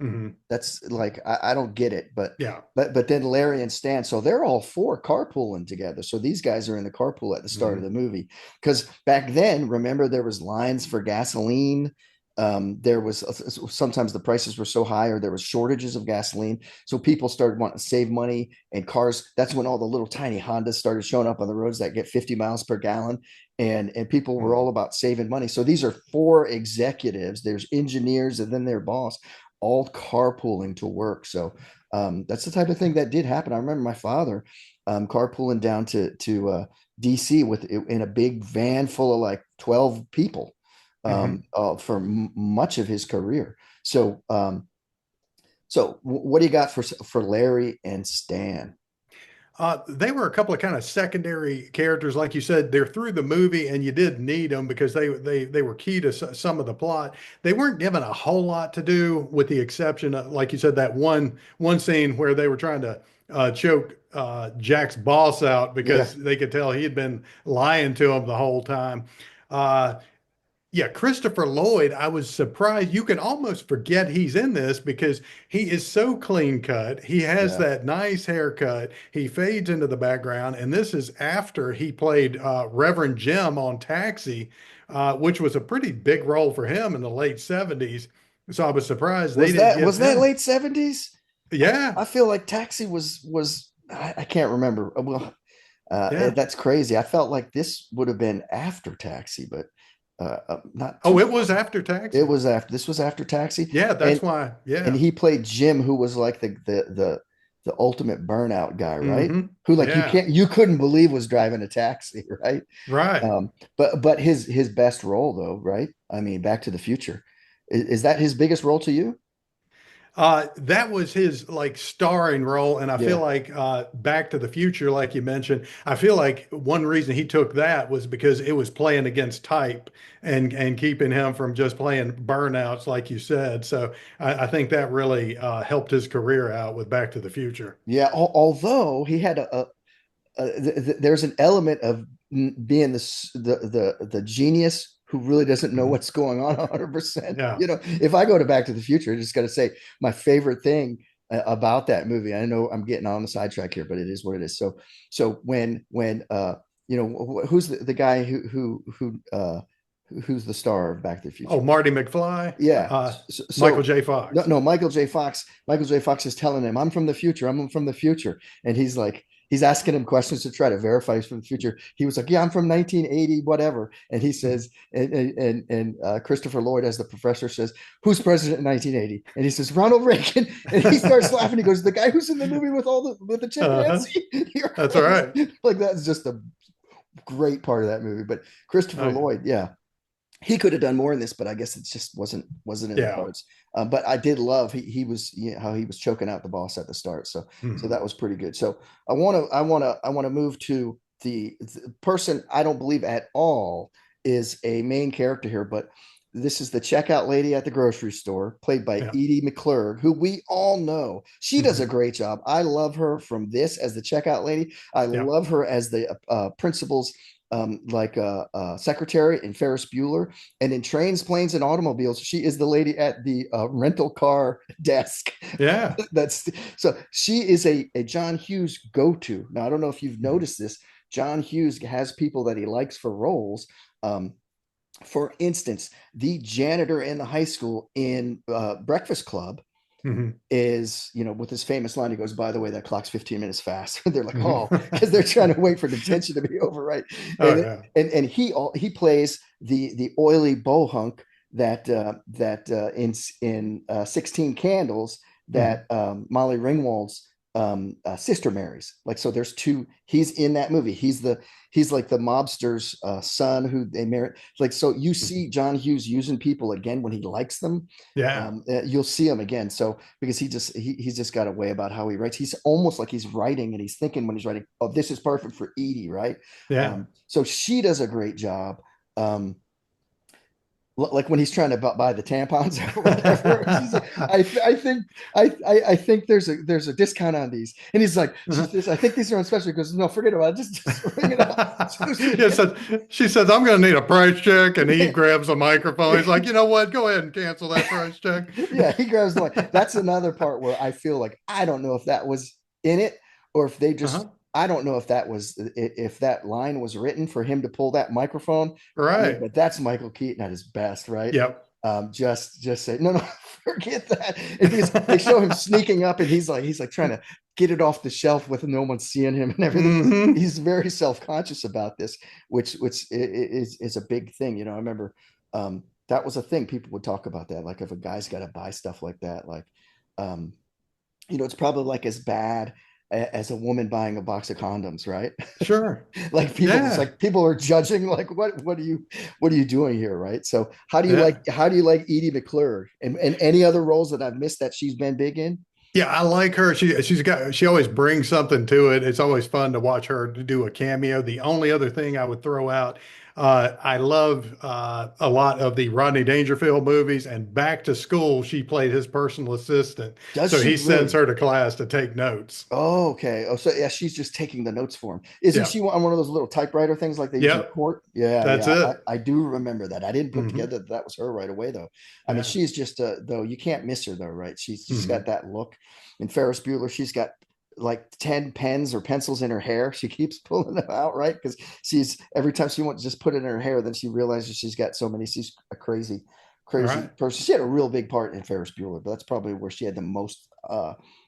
Speaker 2: Mhm.
Speaker 1: That's like I don't get it, but
Speaker 2: Yeah.
Speaker 1: but then Larry and Stan, so they're all four carpooling together. So these guys are in the carpool at the start of
Speaker 2: Mhm.
Speaker 1: the movie. Because back then, remember there was lines for gasoline. There was sometimes the prices were so high, or there was shortages of gasoline. So people started wanting to save money, and cars. That's when all the little tiny Hondas started showing up on the roads that get 50 miles per gallon, and people were all
Speaker 2: Mhm.
Speaker 1: about saving money. So these are four executives. There's engineers, and then their boss all carpooling to work. So that's the type of thing that did happen. I remember my father carpooling down to DC with in a big van full of like 12 people
Speaker 2: Mhm.
Speaker 1: for much of his career. So what do you got for Larry and Stan?
Speaker 2: They were a couple of kind of secondary characters, like you said. They're through the movie, and you did need them because they were key to some of the plot. They weren't given a whole lot to do, with the exception of, like you said, that one scene where they were trying to choke Jack's boss out
Speaker 1: Yeah.
Speaker 2: because they could tell he had been lying to him the whole time. Uh, yeah, Christopher Lloyd, I was surprised. You can almost forget he's in this because he is so clean cut. He has
Speaker 1: Yeah.
Speaker 2: that nice haircut. He fades into the background. And this is after he played Reverend Jim on Taxi, which was a pretty big role for him in the late 70s. So I was surprised they
Speaker 1: Was
Speaker 2: didn't
Speaker 1: that
Speaker 2: give
Speaker 1: was that
Speaker 2: him.
Speaker 1: late 70s?
Speaker 2: Yeah,
Speaker 1: I feel like Taxi was I can't remember. Well,
Speaker 2: yeah.
Speaker 1: that's crazy. I felt like this would have been after Taxi, but not too
Speaker 2: Oh, it
Speaker 1: far.
Speaker 2: was after
Speaker 1: It
Speaker 2: Taxi.
Speaker 1: was after this was after Taxi,
Speaker 2: Yeah,
Speaker 1: and
Speaker 2: that's why.
Speaker 1: and
Speaker 2: Yeah.
Speaker 1: he played Jim, who was like the ultimate burnout guy, right?
Speaker 2: Hmm.
Speaker 1: Who like
Speaker 2: Yeah,
Speaker 1: you couldn't believe was driving a taxi, right?
Speaker 2: right.
Speaker 1: But his best role though, right? I mean, Back to the Future, is that his biggest role to you?
Speaker 2: That was his like starring role, and I feel
Speaker 1: Yeah.
Speaker 2: like Back to the Future, like you mentioned, I feel like one reason he took that was because it was playing against type and keeping him from just playing burnouts, like you said. So I think that really helped his career out with Back to the Future.
Speaker 1: Yeah, although he had there's an element of being the genius who really doesn't know
Speaker 2: Mhm.
Speaker 1: what's going on 100%.
Speaker 2: Yeah.
Speaker 1: If I go to Back to the Future, I just got to say my favorite thing about that movie. I know I'm getting on the sidetrack here, but it is what it is. So when who's the guy who's the star of Back to the
Speaker 2: Oh,
Speaker 1: Future?
Speaker 2: Marty McFly,
Speaker 1: Yeah.
Speaker 2: Michael
Speaker 1: So
Speaker 2: J.
Speaker 1: no,
Speaker 2: Fox.
Speaker 1: no, Michael J. Fox is telling him, I'm from the future. I'm from the future. And he's like, he's asking him questions to try to verify he's from the future. He was like, "Yeah, I'm from 1980, whatever." And he says, and Christopher Lloyd, as the professor, says, "Who's president in 1980?" And he says, "Ronald Reagan." And he starts laughing. He goes, "The guy who's in the movie with all the
Speaker 2: Uh-huh.
Speaker 1: chimpanzee."
Speaker 2: That's all right.
Speaker 1: Like that's just a great part of that movie. But
Speaker 2: Oh,
Speaker 1: Christopher
Speaker 2: yeah.
Speaker 1: Lloyd, yeah, he could have done more in this, but I guess it just wasn't in the
Speaker 2: Yeah.
Speaker 1: cards. But I did love he was, you know, how he was choking out the boss at the start. So
Speaker 2: Mhm.
Speaker 1: that was pretty good. So I want to move to the person I don't believe at all is a main character here, but this is the checkout lady at the grocery store, played by
Speaker 2: Yeah.
Speaker 1: Edie McClurg, who we all know. She does a
Speaker 2: Mhm.
Speaker 1: great job. I love her from this as the checkout lady. I
Speaker 2: Yeah.
Speaker 1: love her as the principal's secretary in Ferris Bueller, and in Trains, Planes, and Automobiles, she is the lady at the rental car desk.
Speaker 2: Yeah.
Speaker 1: That's so she is a John Hughes go-to. Now, I don't know if you've
Speaker 2: Mhm.
Speaker 1: noticed this. John Hughes has people that he likes for roles. Um, for instance, the janitor in the high school in Breakfast Club
Speaker 2: Mhm.
Speaker 1: is, you know, with his famous line, he goes, "By the way, that clock's 15 minutes fast." They're like,
Speaker 2: Mhm.
Speaker 1: "Oh," because they're trying to wait for detention to be over, right?
Speaker 2: Oh
Speaker 1: And
Speaker 2: yeah.
Speaker 1: he plays the oily bohunk that in 16 Candles
Speaker 2: Mhm.
Speaker 1: that Molly Ringwald's sister marries. Like, so there's two. He's in that movie. He's like the mobster's son who they marry. Like, so you
Speaker 2: Mhm.
Speaker 1: see John Hughes using people again when he likes them.
Speaker 2: Yeah.
Speaker 1: You'll see him again. So because he's just got a way about how he writes. He's almost like he's writing and he's thinking when he's writing, "Oh, this is perfect for Edie," right?
Speaker 2: Yeah.
Speaker 1: So she does a great job. Um, like when he's trying to buy the tampons or whatever, she's like, I think there's a discount on these, and he's like, she says, "I think these are on special." He goes, "No, forget about it, just ring it up." So
Speaker 2: Yes, she says, I'm going to need a price check. And he grabs a microphone. He's like,
Speaker 1: yeah,
Speaker 2: you know what? Go ahead and cancel that price check.
Speaker 1: yeah, he grabs the line. That's another part where I feel like I don't know if that was in it or if they just.
Speaker 2: Uh-huh.
Speaker 1: I don't know if that was if that line was written for him to pull that microphone. I mean,
Speaker 2: Right.
Speaker 1: but that's Michael Keaton at his best, right?
Speaker 2: Yep.
Speaker 1: Just say no, no, forget that. And because they show him sneaking up, and he's like trying to get it off the shelf with no one seeing him and everything.
Speaker 2: Hmm.
Speaker 1: He's very self conscious about this, which is a big thing. You know, I remember that was a thing people would talk about that. Like if a guy's got to buy stuff like that, like um, you know, it's probably like as bad as a woman buying a box of condoms, right?
Speaker 2: Sure.
Speaker 1: Like people just
Speaker 2: Yeah.
Speaker 1: like people are judging like what are you doing here, right? So
Speaker 2: Yeah.
Speaker 1: how do you like Edie McClure and any other roles that I've missed that she's been big in?
Speaker 2: Yeah, I like her. She always brings something to it. It's always fun to watch her do a cameo. The only other thing I would throw out, I love a lot of the Rodney Dangerfield movies, and Back to School, she played his personal assistant.
Speaker 1: Does
Speaker 2: So
Speaker 1: she
Speaker 2: he sends
Speaker 1: really?
Speaker 2: her to class to take notes.
Speaker 1: Oh, okay. Oh, so yeah, she's just taking the notes for him. Isn't
Speaker 2: Yeah.
Speaker 1: she on one of those little typewriter things like they use in
Speaker 2: Yep.
Speaker 1: court? Yeah,
Speaker 2: That's
Speaker 1: yeah.
Speaker 2: it.
Speaker 1: I do remember that. I didn't put
Speaker 2: Hmm.
Speaker 1: together that that was her right away though. I mean,
Speaker 2: Yeah.
Speaker 1: she's just though you can't miss her though, right? She's got
Speaker 2: Hmm.
Speaker 1: that look. In Ferris Bueller, she's got like 10 pens or pencils in her hair. She keeps pulling them out, right? Because she's every time she wants to just put it in her hair, then she realizes she's got so many. She's a crazy,
Speaker 2: All
Speaker 1: crazy
Speaker 2: right.
Speaker 1: person. She had a real big part in Ferris Bueller, but that's probably where she had the most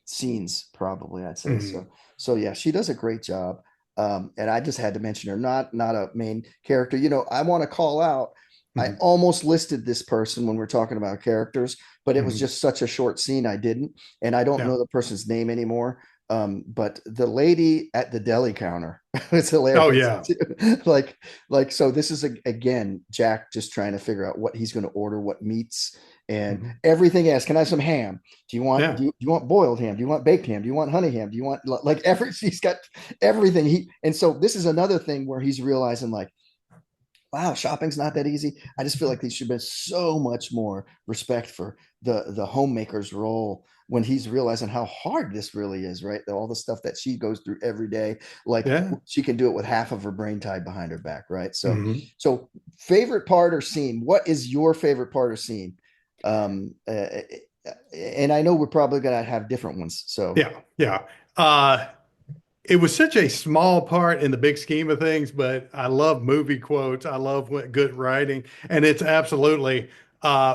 Speaker 1: scenes, probably, I'd say.
Speaker 2: Hmm.
Speaker 1: So yeah, she does a great job. And I just had to mention her, not a main character. You know, I want to call out. I
Speaker 2: Hmm.
Speaker 1: almost listed this person when we're talking about characters, but it was
Speaker 2: Hmm.
Speaker 1: just such a short scene. I didn't, and I don't
Speaker 2: Yeah.
Speaker 1: know the person's name anymore. But the lady at the deli counter, it's
Speaker 2: Oh,
Speaker 1: hilarious.
Speaker 2: yeah.
Speaker 1: like, so this is again Jack just trying to figure out what he's going to order, what meats, and
Speaker 2: Hmm.
Speaker 1: everything else. Can I have some ham?
Speaker 2: Yeah.
Speaker 1: Do you want boiled ham? Do you want baked ham? Do you want honey ham? Do you want like every he's got everything. And so this is another thing where he's realizing like, wow, shopping's not that easy. I just feel like there should have been so much more respect for the homemaker's role when he's realizing how hard this really is, right? All the stuff that she goes through every day, like
Speaker 2: Yeah.
Speaker 1: she can do it with half of her brain tied behind her back, right? So,
Speaker 2: Hmm.
Speaker 1: so favorite part or scene? What is your favorite part or scene? And I know we're probably gonna have different ones. So
Speaker 2: Yeah. Yeah. Uh, It was such a small part in the big scheme of things, but I love movie quotes. I love good writing, and it's absolutely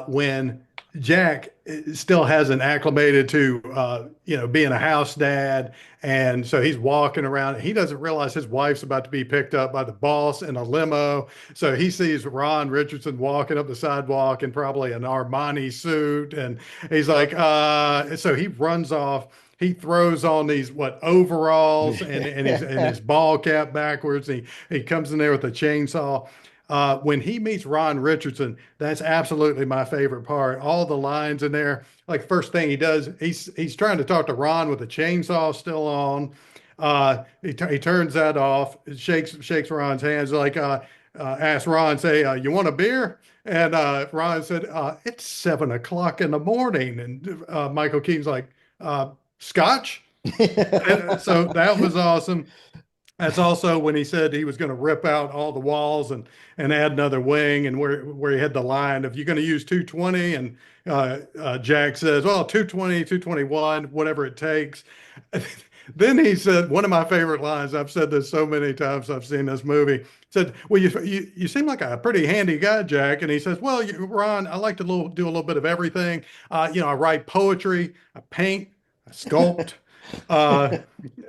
Speaker 2: when Jack still hasn't acclimated to being a house dad, and so he's walking around. He doesn't realize his wife's about to be picked up by the boss in a limo. So he sees Ron Richardson walking up the sidewalk in probably an Armani suit, and he's like, so he runs off. He throws on these overalls and his ball cap backwards. He comes in there with a chainsaw. When he meets Ron Richardson, that's absolutely my favorite part. All the lines in there, like first thing he does, he's trying to talk to Ron with the chainsaw still on. He turns that off, shakes Ron's hands, like asks Ron, say, "You want a beer?" And Ron said, "It's 7 o'clock in the morning." And Michael Keaton's like, "Scotch." And so that was awesome. That's also when he said he was going to rip out all the walls and add another wing, and where he had the line, if you're going to use 220, and Jack says, well, 220, 221, whatever it takes. Then he said one of my favorite lines. I've said this so many times I've seen this movie. Said, "Well, you seem like a pretty handy guy, Jack." And he says, "Well, Ron, I like to do a little bit of everything. I write poetry, I paint, I sculpt." Uh,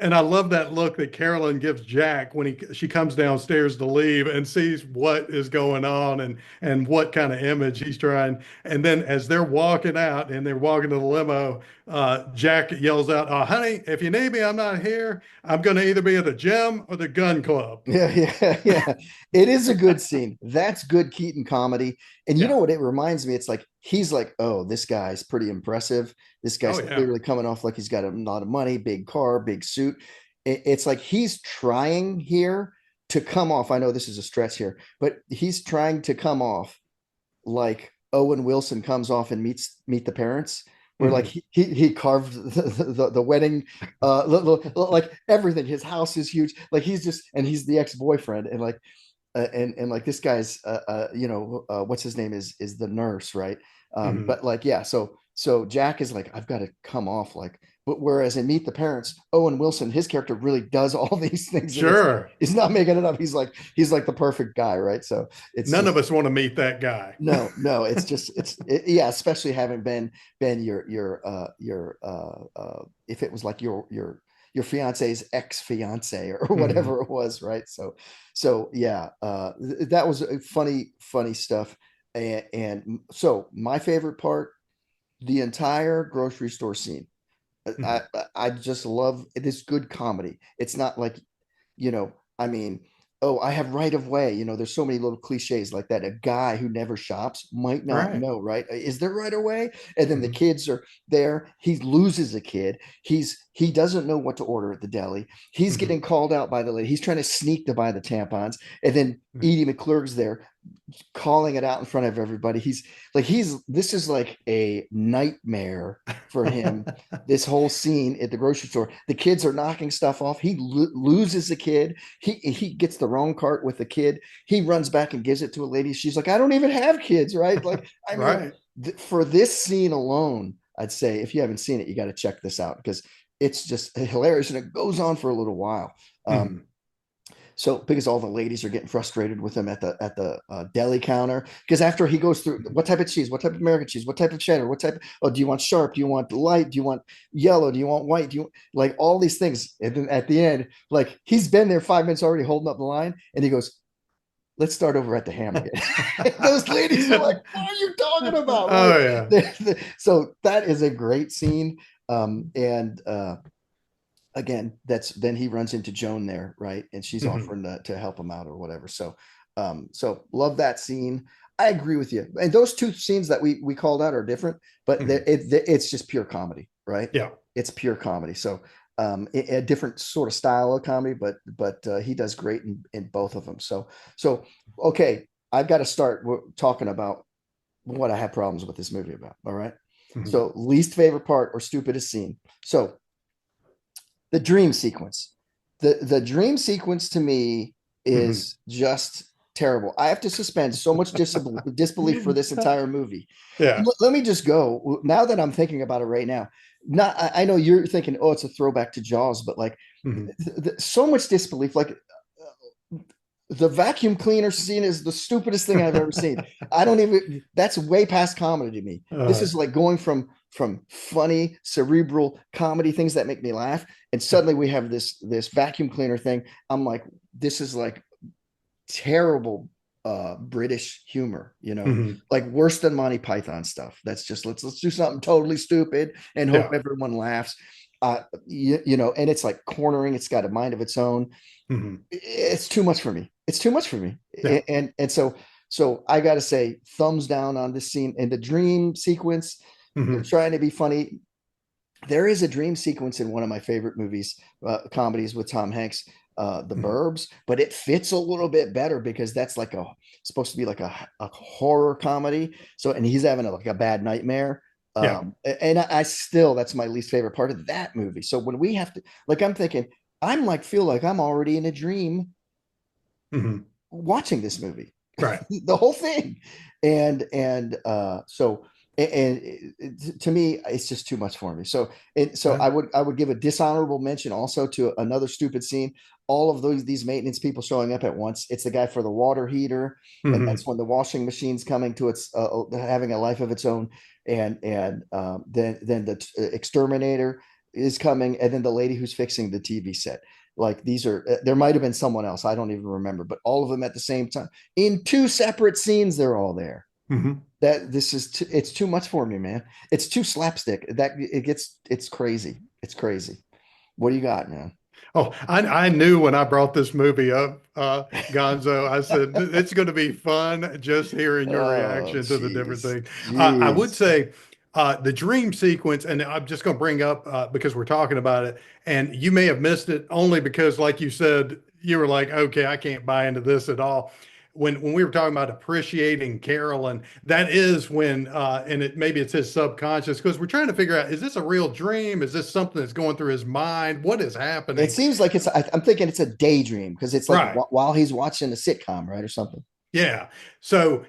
Speaker 2: and I love that look that Carolyn gives Jack when she comes downstairs to leave and sees what is going on and what kind of image he's trying. And then as they're walking out and they're walking to the limo, Jack yells out, "Honey, if you need me, I'm not here. I'm going to either be at the gym or the gun club."
Speaker 1: Yeah. It is a good scene. That's good Keaton comedy. And you
Speaker 2: Yeah.
Speaker 1: know what it reminds me? It's like he's like, oh, this guy's pretty impressive. This
Speaker 2: Oh
Speaker 1: guy's
Speaker 2: yeah.
Speaker 1: clearly coming off like he's got a lot of money, big car, big suit. It's like he's trying here to come off. I know this is a stretch here, but he's trying to come off like Owen Wilson comes off and meet the parents, where like
Speaker 2: Mhm.
Speaker 1: he carved the wedding, like everything. His house is huge. Like he's the ex-boyfriend, and like and like this guy's what's his name is the nurse, right?
Speaker 2: Mhm.
Speaker 1: But like yeah, so Jack is like, I've got to come off like, but whereas in Meet the Parents, Owen Wilson, his character really does all these things, and it's like
Speaker 2: Sure.
Speaker 1: he's not making it up. He's like the perfect guy, right? So it's
Speaker 2: None of
Speaker 1: just
Speaker 2: us want to meet that guy.
Speaker 1: no, it's just yeah, especially having been if it was like your fiance's ex-fiance or
Speaker 2: Mhm.
Speaker 1: whatever it was, right? So yeah, that was a funny stuff. And so my favorite part, the entire grocery store scene. I
Speaker 2: Mhm.
Speaker 1: I just love it. Is good comedy. It's not like, I mean, oh, I have right of way. There's so many little cliches like that. A guy who never shops might not
Speaker 2: Right.
Speaker 1: know, right? Is there right of way? And then the
Speaker 2: Mhm.
Speaker 1: kids are there. He loses a kid. He doesn't know what to order at the deli. He's
Speaker 2: Mhm.
Speaker 1: getting called out by the lady. He's trying to sneak to buy the tampons. And then Edie McClurg's there calling it out in front of everybody. This is like a nightmare for him. This whole scene at the grocery store, the kids are knocking stuff off. He loses a kid. He gets the wrong cart with the kid. He runs back and gives it to a lady. She's like, I don't even have kids, right? Like, I mean,
Speaker 2: Right.
Speaker 1: for this scene alone, I'd say if you haven't seen it, you got to check this out because it's just hilarious and it goes on for a little while. Um,
Speaker 2: Mhm.
Speaker 1: so because all the ladies are getting frustrated with him at the deli counter, because after he goes through what type of cheese, what type of American cheese, what type of cheddar, oh, do you want sharp, do you want light, do you want yellow, do you want white, do you like all these things, and then at the end, like he's been there 5 minutes already holding up the line, and he goes, let's start over at the ham again. Those ladies are like, what are you talking about, right?
Speaker 2: Oh yeah.
Speaker 1: So that is a great scene. And again, that's then he runs into Joan there, right? And she's
Speaker 2: Mhm.
Speaker 1: offering to help him out or whatever. So love that scene. I agree with you. And those two scenes that we called out are different, but
Speaker 2: Mhm.
Speaker 1: it's just pure comedy, right?
Speaker 2: Yeah.
Speaker 1: It's pure comedy. So a different sort of style of comedy, but he does great in both of them. So okay, I've got to start talking about what I have problems with this movie about. All right.
Speaker 2: Mhm.
Speaker 1: So least favorite part or stupidest scene. So the dream sequence. The dream sequence to me
Speaker 2: Mhm.
Speaker 1: is just terrible. I have to suspend so much disbelief for this entire movie.
Speaker 2: Yeah.
Speaker 1: Let me just go now that I'm thinking about it right now. Not, I know you're thinking, oh, it's a throwback to Jaws, but like
Speaker 2: Mhm.
Speaker 1: so much disbelief. Like The vacuum cleaner scene is the stupidest thing I've ever seen. I don't even, that's way past comedy to me. This
Speaker 2: Uh,
Speaker 1: is like going from funny cerebral comedy things that make me laugh, and suddenly we have this vacuum cleaner thing. I'm like, this is like terrible British humor,
Speaker 2: mhm.
Speaker 1: like worse than Monty Python stuff. That's just, let's do something totally stupid and hope
Speaker 2: Yeah.
Speaker 1: everyone laughs. And it's like cornering, it's got a mind of its own.
Speaker 2: Mhm.
Speaker 1: It's too much for me. It's too much for me.
Speaker 2: Yeah.
Speaker 1: And so I got to say, thumbs down on this scene. In the dream sequence, they're
Speaker 2: Mhm.
Speaker 1: trying to be funny. There is a dream sequence in one of my favorite movies, comedies with Tom Hanks, The
Speaker 2: Mhm.
Speaker 1: Burbs, but it fits a little bit better because that's like supposed to be like a horror comedy. So, and he's having like a bad nightmare.
Speaker 2: Yeah.
Speaker 1: And I still, that's my least favorite part of that movie. So when we have to, like, I'm thinking, I'm like, feel like I'm already in a dream
Speaker 2: Mhm.
Speaker 1: watching this movie,
Speaker 2: Right.
Speaker 1: the whole thing. And to me, it's just too much for me. So
Speaker 2: Uh,
Speaker 1: I would give a dishonorable mention also to another stupid scene. All of these maintenance people showing up at once. It's the guy for the water heater, and that's
Speaker 2: mhm.
Speaker 1: when the washing machine's coming to its having a life of its own, and then the exterminator is coming, and then the lady who's fixing the TV set. Like, these are, there might have been someone else, I don't even remember, but all of them at the same time in two separate scenes. They're all there.
Speaker 2: Mhm.
Speaker 1: That this is it's too much for me, man. It's too slapstick. That it gets it's crazy. It's crazy. What do you got, man?
Speaker 2: Oh, I knew when I brought this movie up, Gonzo, I said it's going to be fun just hearing your
Speaker 1: Oh,
Speaker 2: reaction to the different
Speaker 1: jeez,
Speaker 2: things. I would
Speaker 1: jeez.
Speaker 2: say the dream sequence, and I'm just going to bring up because we're talking about it, and you may have missed it only because, like you said, you were like, okay, I can't buy into this at all. When we were talking about appreciating Carolyn, that is when, and it maybe it's his subconscious because we're trying to figure out, is this a real dream? Is this something that's going through his mind? What is
Speaker 1: It
Speaker 2: happening?
Speaker 1: seems like I'm thinking it's a daydream because it's like
Speaker 2: Right.
Speaker 1: while he's watching a sitcom, right, or something.
Speaker 2: Yeah. So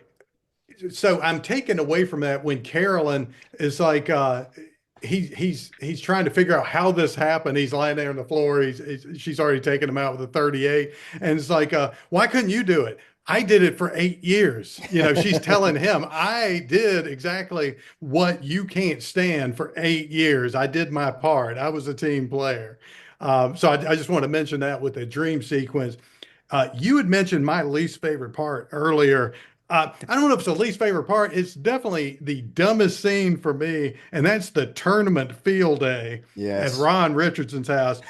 Speaker 2: so I'm taken away from that when Carolyn is like he's trying to figure out how this happened. He's lying there on the floor. She's already taken him out with a 38. And it's like, why couldn't you do it? I did it for 8 years. You know, she's telling him, I did exactly what you can't stand for 8 years. I did my part. I was a team player. So I just want to mention that with the dream sequence. You had mentioned my least favorite part earlier. I don't know if it's the least favorite part. It's definitely the dumbest scene for me, and that's the tournament field day at
Speaker 1: Yes.
Speaker 2: Ron Richardson's house.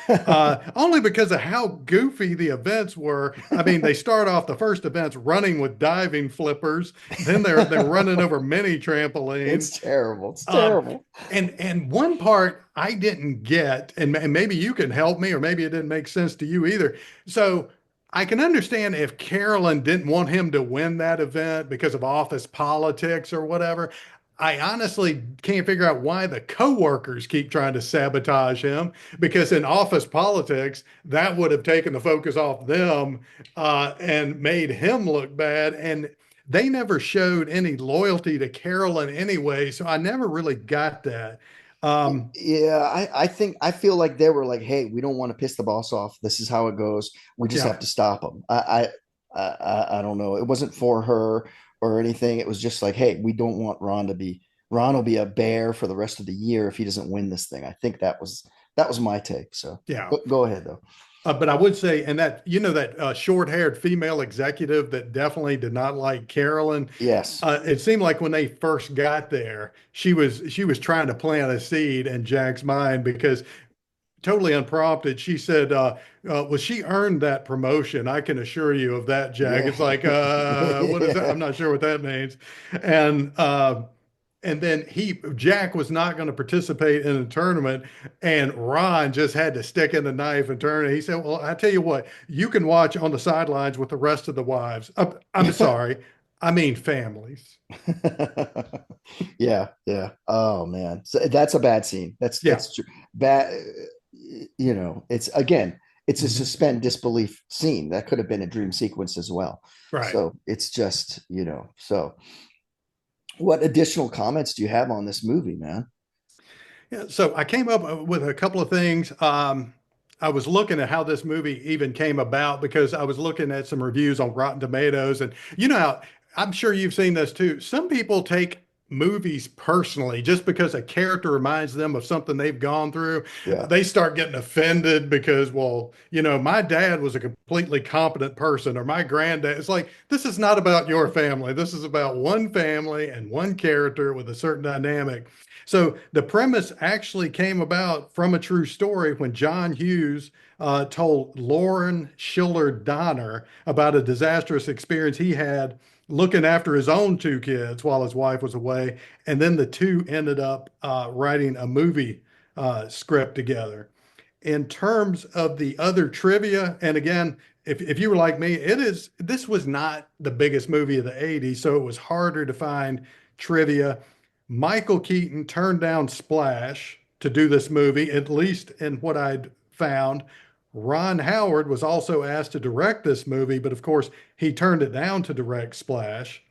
Speaker 2: Only because of how goofy the events were. I mean, they start off the first events running with diving flippers, then they're running over mini trampolines.
Speaker 1: It's terrible. It's
Speaker 2: Um,
Speaker 1: terrible.
Speaker 2: and one part I didn't get, and maybe you can help me, or maybe it didn't make sense to you either. So I can understand if Carolyn didn't want him to win that event because of office politics or whatever. I honestly can't figure out why the coworkers keep trying to sabotage him because in office politics, that would have taken the focus off them and made him look bad. And they never showed any loyalty to Carolyn anyway, so I never really got that. Um,
Speaker 1: Yeah, I think I feel like they were like, "Hey, we don't want to piss the boss off. This is how it goes. We just
Speaker 2: yeah,
Speaker 1: have to stop him." I don't know. It wasn't for her or anything. It was just like, "Hey, we don't want Ron will be a bear for the rest of the year if he doesn't win this thing." I think that was my take. So
Speaker 2: yeah.
Speaker 1: go ahead though.
Speaker 2: But I would say, and that you know that short-haired female executive that definitely did not like Carolyn.
Speaker 1: Yes.
Speaker 2: It seemed like when they first got there, she was trying to plant a seed in Jack's mind because totally unprompted, she said, "Well, she earned that promotion. I can assure you of that, Jack."
Speaker 1: Yeah.
Speaker 2: It's like, what is that? I'm not sure what that means. And and then Jack was not going to participate in the tournament, and Ron just had to stick in the knife and turn it. He said, "Well, I tell you what, you can watch on the sidelines with the rest of the wives. I'm sorry, I mean families."
Speaker 1: Yeah, yeah. Oh man, so that's a bad scene. That's
Speaker 2: Yeah.
Speaker 1: it's bad. It's again, it's a
Speaker 2: Mhm.
Speaker 1: suspend disbelief scene that could have been a dream sequence as well.
Speaker 2: Right.
Speaker 1: So it's just, so what additional comments do you have on this movie, man?
Speaker 2: Yeah, so I came up with a couple of things. I was looking at how this movie even came about because I was looking at some reviews on Rotten Tomatoes, and you know how I'm sure you've seen this too. Some people take movies personally just because a character reminds them of something they've gone through.
Speaker 1: Yeah.
Speaker 2: They start getting offended because, well, my dad was a completely competent person, or my granddad. It's like, this is not about your family. This is about one family and one character with a certain dynamic. So the premise actually came about from a true story when John Hughes told Lauren Schiller Donner about a disastrous experience he had looking after his own two kids while his wife was away. And then the two ended up writing a movie script together. In terms of the other trivia, and again, if you were like me, this was not the biggest movie of the 80s, so it was harder to find trivia. Michael Keaton turned down Splash to do this movie, at least in what I'd found. Ron Howard was also asked to direct this movie, but of course, he turned it down to direct Splash.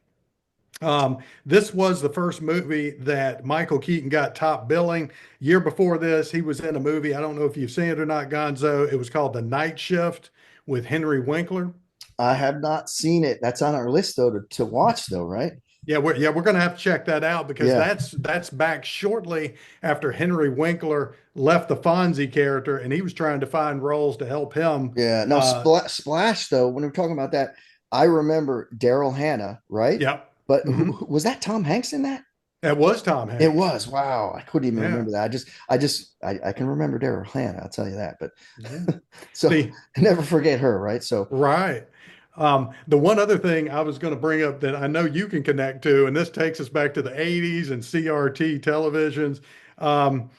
Speaker 2: This was the first movie that Michael Keaton got top billing. Year before this, he was in a movie. I don't know if you've seen it or not, Gonzo. It was called The Night Shift with Henry Winkler.
Speaker 1: I have not seen it. That's on our list though to watch though, right?
Speaker 2: Yeah, we're gonna have to check that out because
Speaker 1: Yeah.
Speaker 2: that's back shortly after Henry Winkler left the Fonzie character, and he was trying to find roles to help him.
Speaker 1: Yeah. Now Splash though, when we're talking about that, I remember Daryl Hannah, right?
Speaker 2: Yeah,
Speaker 1: But
Speaker 2: hmm
Speaker 1: was that Tom Hanks in that?
Speaker 2: it was Tom
Speaker 1: It
Speaker 2: Hanks.
Speaker 1: was. Wow. I couldn't even
Speaker 2: Yeah,
Speaker 1: remember that. I can remember Daryl Hannah, I'll tell you that. But
Speaker 2: yeah.
Speaker 1: so
Speaker 2: The
Speaker 1: never forget her, right? So
Speaker 2: Right. The one other thing I was going to bring up that I know you can connect to, and this takes us back to the 80s and CRT televisions. Um,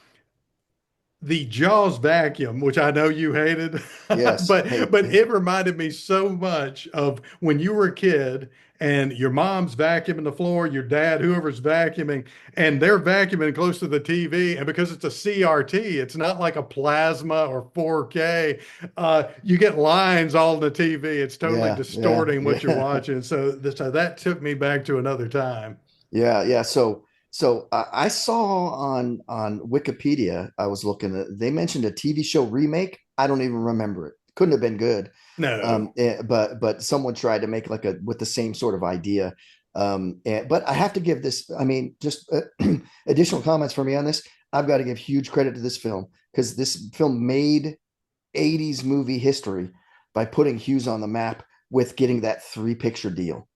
Speaker 2: the Jaws vacuum, which I know you hated,
Speaker 1: yes.
Speaker 2: but it reminded me so much of when you were a kid and your mom's vacuuming the floor, your dad, whoever's vacuuming, and they're vacuuming close to the TV. And because it's a CRT, it's not like a plasma or 4K. You get lines all in the TV. It's totally
Speaker 1: Yeah, yeah,
Speaker 2: distorting what you're
Speaker 1: yeah.
Speaker 2: watching. So that took me back to another time.
Speaker 1: Yeah, yeah. So I saw on Wikipedia, I was looking at, they mentioned a TV show remake. I don't even remember it. Couldn't have been good.
Speaker 2: No,
Speaker 1: But someone tried to make like a with the same sort of idea. But I have to give this, I mean, just additional comments for me on this. I've got to give huge credit to this film because this film made 80s movie history by putting Hughes on the map with getting that three picture deal.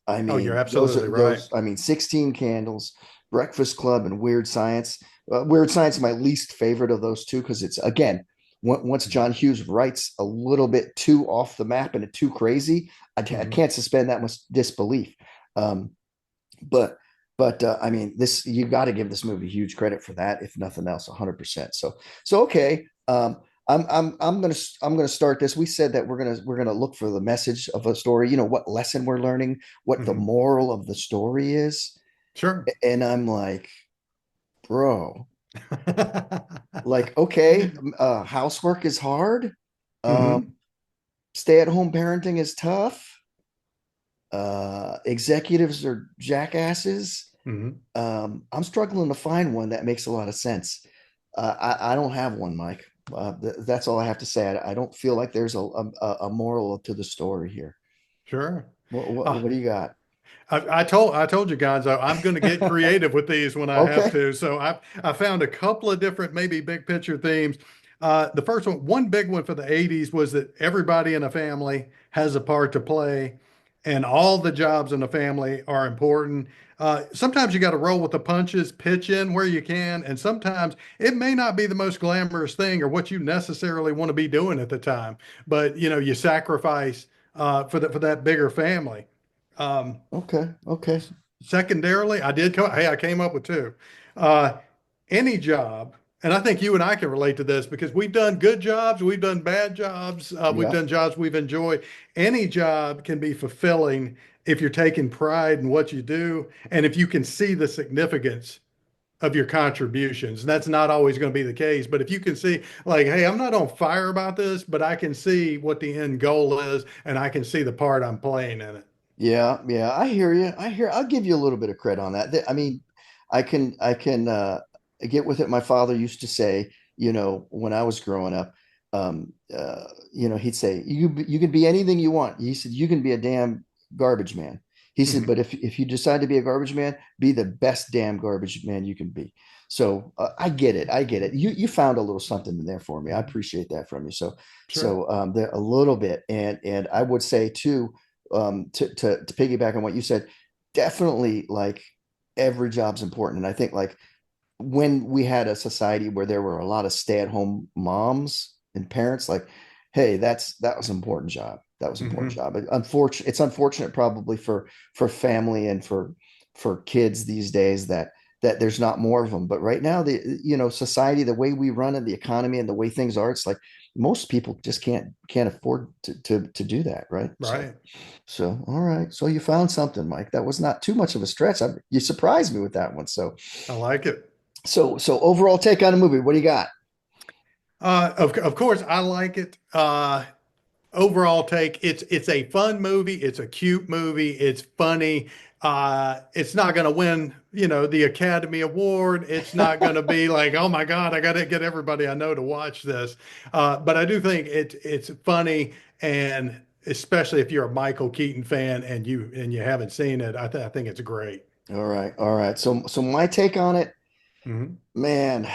Speaker 1: I
Speaker 2: oh, you're
Speaker 1: mean,
Speaker 2: absolutely right.
Speaker 1: I mean, 16 Candles, Breakfast Club, and Weird Science. Weird Science is my least favorite of those two because it's, again, once John Hughes writes a little bit too off the map and too crazy, I
Speaker 2: Mhm.
Speaker 1: can't suspend that much disbelief. Um, but I mean, this you got to give this movie huge credit for that, if nothing else, 100%. So okay. I'm gonna start this. We said that we're gonna look for the message of a story. You know what lesson we're learning, what the
Speaker 2: Mhm.
Speaker 1: moral of the story is,
Speaker 2: Sure.
Speaker 1: and I'm like, bro, like okay, housework is hard. Um,
Speaker 2: hmm
Speaker 1: stay at home parenting is tough. Executives are jackasses.
Speaker 2: hmm
Speaker 1: I'm struggling to find one that makes a lot of sense. I don't have one, Mike. That's all I have to say. I don't feel like there's a moral to the story here.
Speaker 2: Sure.
Speaker 1: What do you got?
Speaker 2: I told you guys I'm going to get creative with these when I have
Speaker 1: Okay.
Speaker 2: to. So I found a couple of different maybe big picture themes. The first one big one for the 80s was that everybody in a family has a part to play, and all the jobs in the family are important. Sometimes you got to roll with the punches, pitch in where you can, and sometimes it may not be the most glamorous thing or what you necessarily want to be doing at the time, but you sacrifice for that bigger family. Um,
Speaker 1: Okay. Okay.
Speaker 2: Secondarily, I came up with two. Uh, any job, and I think you and I can relate to this because we've done good jobs, we've done bad jobs, we've
Speaker 1: Yeah.
Speaker 2: done jobs we've enjoyed. Any job can be fulfilling if you're taking pride in what you do and if you can see the significance of your contributions. And that's not always going to be the case, but if you can see, like, hey, I'm not on fire about this, but I can see what the end goal is and I can see the part I'm playing in it.
Speaker 1: Yeah. Yeah. I hear you. I'll give you a little bit of credit on that. I mean, I can get with it. My father used to say, when I was growing up, he'd say, you can be anything you want. He said, you can be a damn garbage man. He said,
Speaker 2: Mhm.
Speaker 1: but if you decide to be a garbage man, be the best damn garbage man you can be. So I get it. I get it. You found a little something in there for me. I appreciate that from you.
Speaker 2: Sure.
Speaker 1: There a little bit, and I would say too, to piggyback on what you said, definitely like every job's important. And I think like when we had a society where there were a lot of stay-at-home moms and parents, like, hey, that was an important job. That was an important
Speaker 2: Hmm.
Speaker 1: job. It's unfortunate probably for family and for kids these days that there's not more of them. But right now, society, the way we run it, the economy and the way things are, it's like most people just can't afford to do that, right?
Speaker 2: Right.
Speaker 1: So all right. So you found something, Mike. That was not too much of a stretch. You surprised me with that one.
Speaker 2: I like it.
Speaker 1: So overall take on the movie. What do you got?
Speaker 2: Of course, I like it. Overall take, it's a fun movie. It's a cute movie. It's funny. It's not going to win, the Academy Award. It's not going to be like, oh my God, I got to get everybody I know to watch this. But I do think it's funny, and especially if you're a Michael Keaton fan and you haven't seen it, I think it's great.
Speaker 1: All right, all right. So my take on it,
Speaker 2: Mhm.
Speaker 1: man,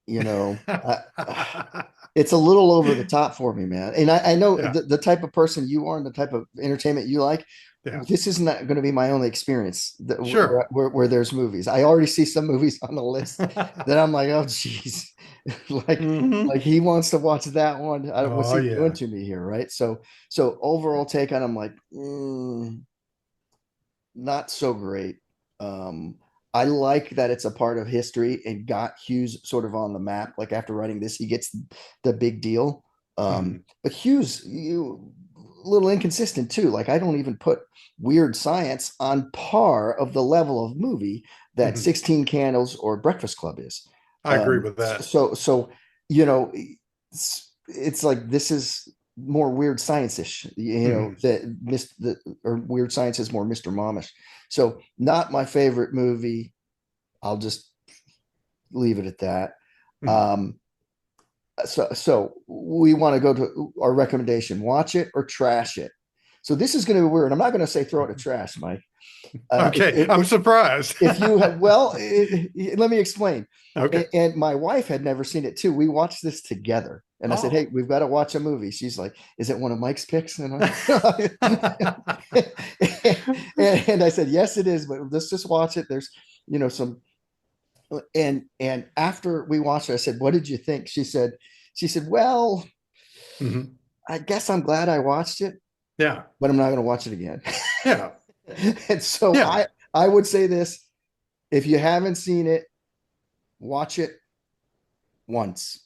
Speaker 1: you know, I, it's a little over the top for me, man. And I know
Speaker 2: Yeah,
Speaker 1: the type of person you are and the type of entertainment you like.
Speaker 2: yeah,
Speaker 1: This is not going to be my only experience
Speaker 2: sure.
Speaker 1: where there's movies. I already see some movies on the list that I'm like, oh, geez, like
Speaker 2: Hmm.
Speaker 1: like he wants to watch that one. What's
Speaker 2: Oh
Speaker 1: he doing
Speaker 2: yeah.
Speaker 1: to me here, right? So overall take on, I'm like, not so great. Um, I like that it's a part of history and got Hughes sort of on the map. Like after writing this, he gets the big deal.
Speaker 2: Mhm.
Speaker 1: But Hughes, you a little inconsistent too. Like I don't even put Weird Science on par of the level of movie that
Speaker 2: Mhm.
Speaker 1: 16 Candles or Breakfast Club is.
Speaker 2: I agree with that.
Speaker 1: You know, it's like this is more Weird Science-ish,
Speaker 2: Mhm.
Speaker 1: or Weird Science is more Mr. Momish. So not my favorite movie. I'll just leave it at that.
Speaker 2: Mhm.
Speaker 1: Um, so we want to go to our recommendation: watch it or trash it. So this is going to be weird. I'm not going to say throw it in the trash, Mike. Uh, if,
Speaker 2: Okay, I'm surprised.
Speaker 1: if you have, well, let me explain.
Speaker 2: Okay.
Speaker 1: And my wife had never seen it too. We watched this together, and I said, "Hey,
Speaker 2: Oh.
Speaker 1: we've got to watch a movie." She's like, "Is it one of Mike's picks?" And I said, "Yes, it is, but let's just watch it." There's, some, and after we watched it, I said, "What did you think?" She said, "Well,
Speaker 2: Mhm.
Speaker 1: I guess I'm glad I watched it,
Speaker 2: Yeah.
Speaker 1: but I'm not going to watch it again."
Speaker 2: Yeah.
Speaker 1: And so
Speaker 2: Yeah.
Speaker 1: I would say this: if you haven't seen it, watch it once,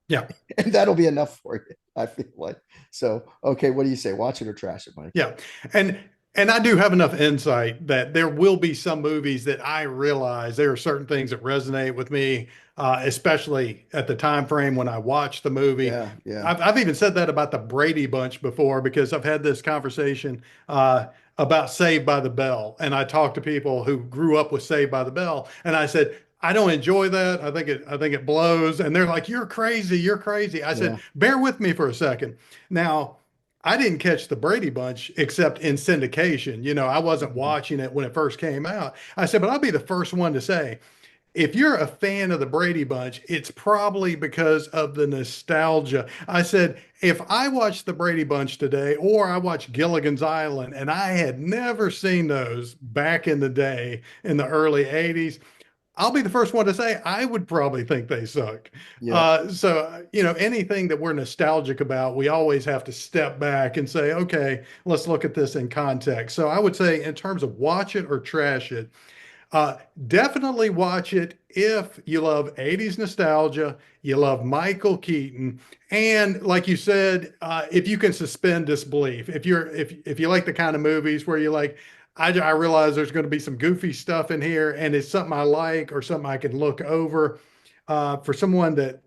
Speaker 2: Yeah.
Speaker 1: and that'll be enough for you. I feel like. So, okay, what do you say? Watch it or trash it, Mike?
Speaker 2: Yeah. And and I do have enough insight that there will be some movies that I realize there are certain things that resonate with me, especially at the time frame when I watched the movie.
Speaker 1: Yeah, yeah,
Speaker 2: I've even said that about the Brady Bunch before because I've had this conversation about Saved by the Bell, and I talked to people who grew up with Saved by the Bell, and I said, I don't enjoy that. I think it blows, and they're like, "You're crazy, you're crazy." I said,
Speaker 1: yeah.
Speaker 2: "Bear with me for a second." Now, I didn't catch the Brady Bunch except in syndication. I wasn't
Speaker 1: Mhm.
Speaker 2: watching it when it first came out. I said, but I'll be the first one to say, if you're a fan of the Brady Bunch, it's probably because of the nostalgia. I said, if I watch the Brady Bunch today, or I watch Gilligan's Island, and I had never seen those back in the day in the early 80s, I'll be the first one to say I would probably think they suck.
Speaker 1: Yeah,
Speaker 2: Anything that we're nostalgic about, we always have to step back and say, okay, let's look at this in context. So I would say, in terms of watch it or trash it, uh, definitely watch it if you love 80s nostalgia, you love Michael Keaton, and like you said, if you can suspend disbelief. If you like the kind of movies where you're like, I realize there's going to be some goofy stuff in here, and it's something I like or something I can look over. For someone that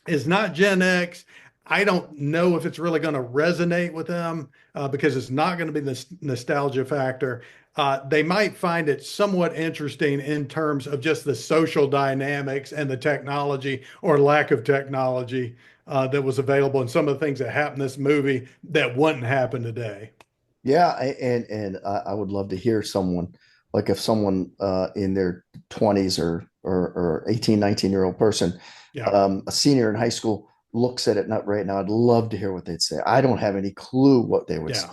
Speaker 2: is not Gen X. I don't know if it's really going to resonate with them because it's not going to be this nostalgia factor. They might find it somewhat interesting in terms of just the social dynamics and the technology or lack of technology. that was available, and some of the things that happened in this movie that wouldn't happen today.
Speaker 1: Yeah, and I would love to hear someone, like if someone in their 20s or 18, 19-year-old person,
Speaker 2: Yeah,
Speaker 1: a senior in high school looks at it not right now. I'd love to hear what they'd say. I don't have any clue what they would say.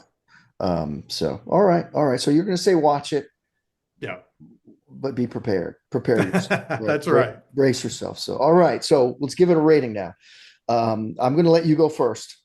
Speaker 2: yeah,
Speaker 1: So all right, all right. So you're going to say watch it,
Speaker 2: yeah.
Speaker 1: but be prepared. Prepare yourself.
Speaker 2: That's right.
Speaker 1: Brace yourself. So all right. So let's give it a rating now. I'm going to let you go first.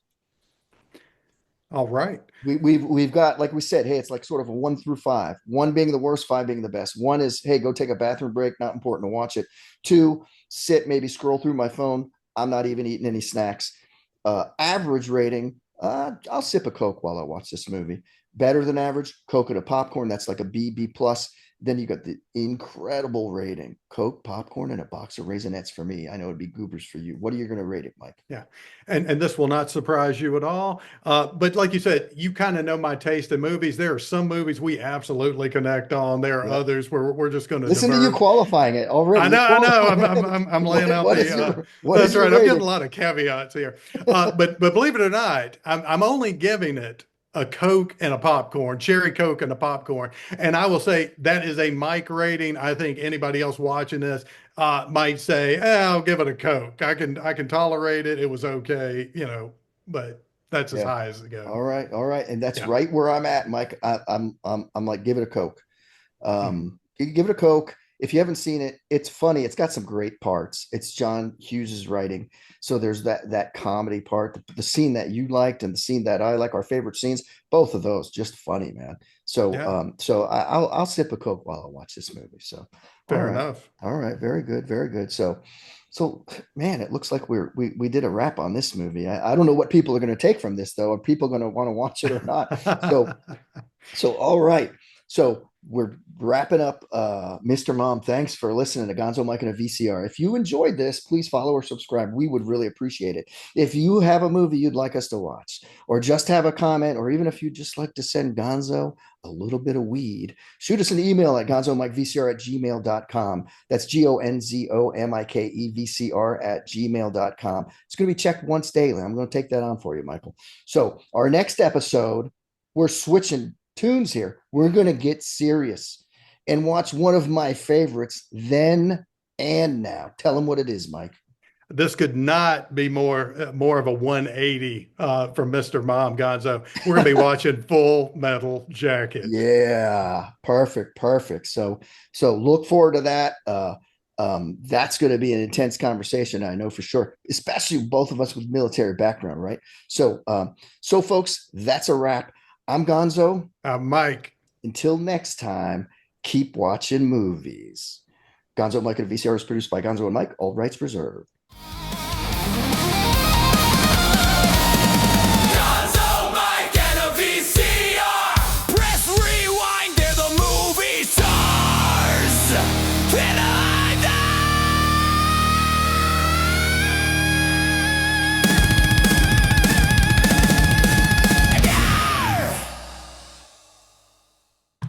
Speaker 2: All right.
Speaker 1: We've got, like we said, hey, it's like sort of a 1 through 5, one being the worst, five being the best. One is, hey, go take a bathroom break, not important to watch it. Two, sit, maybe scroll through my phone, I'm not even eating any snacks. Average rating, I'll sip a Coke while I watch this movie. Better than average, Coke and a popcorn, that's like a B plus. Then you got the incredible rating, Coke, popcorn, and a box of Raisinets for me. I know it'd be Goobers for you. What are you going to rate it, Mike?
Speaker 2: Yeah. And this will not surprise you at all. But like you said, you kind of know my taste in movies. There are some movies we absolutely connect on. There are
Speaker 1: Yeah.
Speaker 2: others where we're just going to
Speaker 1: Listen to you
Speaker 2: diverge.
Speaker 1: qualifying it already. You're
Speaker 2: I know.
Speaker 1: qualifying it.
Speaker 2: I'm laying out
Speaker 1: What
Speaker 2: the.
Speaker 1: is your what
Speaker 2: That's
Speaker 1: is your
Speaker 2: right. I'm getting a
Speaker 1: rating?
Speaker 2: lot of caveats here. But believe it or not, I'm only giving it a Coke and a popcorn, cherry Coke and a popcorn. And I will say that is a Mike rating. I think anybody else watching this might say, I'll give it a Coke. I can tolerate it. It was okay, but that's as
Speaker 1: Yeah.
Speaker 2: high as it goes.
Speaker 1: All right. All right. And that's
Speaker 2: Yeah.
Speaker 1: right where I'm at, Mike. I'm like, give it a Coke.
Speaker 2: Mm.
Speaker 1: You can give it a Coke. If you haven't seen it, it's funny. It's got some great parts. It's John Hughes's writing. So there's that comedy part, the scene that you liked and the scene that I like, our favorite scenes, both of those just funny, man. So
Speaker 2: Yeah.
Speaker 1: I'll sip a Coke while I watch this movie. So all
Speaker 2: Fair
Speaker 1: right.
Speaker 2: enough.
Speaker 1: All right, very good, very good. So man, it looks like we did a wrap on this movie. I don't know what people are going to take from this though. Are people going to want to watch it or not? So all right. So we're wrapping up. Mr. Mom, thanks for listening to Gonzo Mike and a VCR. If you enjoyed this, please follow or subscribe. We would really appreciate it. If you have a movie you'd like us to watch, or just have a comment, or even if you'd just like to send Gonzo a little bit of weed, shoot us an email at gonzomikevcr@gmail.com. That's GONZOMIKEVCR@gmail.com. It's going to be checked once daily. I'm going to take that on for you, Michael. So our next episode, we're switching tunes here. We're going to get serious and watch one of my favorites, Then and Now. Tell them what it is, Mike.
Speaker 2: This could not be more of a 180 from Mr. Mom Gonzo. We're gonna be watching Full Metal Jacket.
Speaker 1: Yeah, perfect, perfect. So look forward to that. That's going to be an intense conversation, I know for sure, especially both of us with military background, right? So folks, that's a wrap. I'm Gonzo.
Speaker 2: Mike,
Speaker 1: Until next time, keep watching movies. Gonzo and Mike and VCR is produced by Gonzo and Mike, all rights reserved.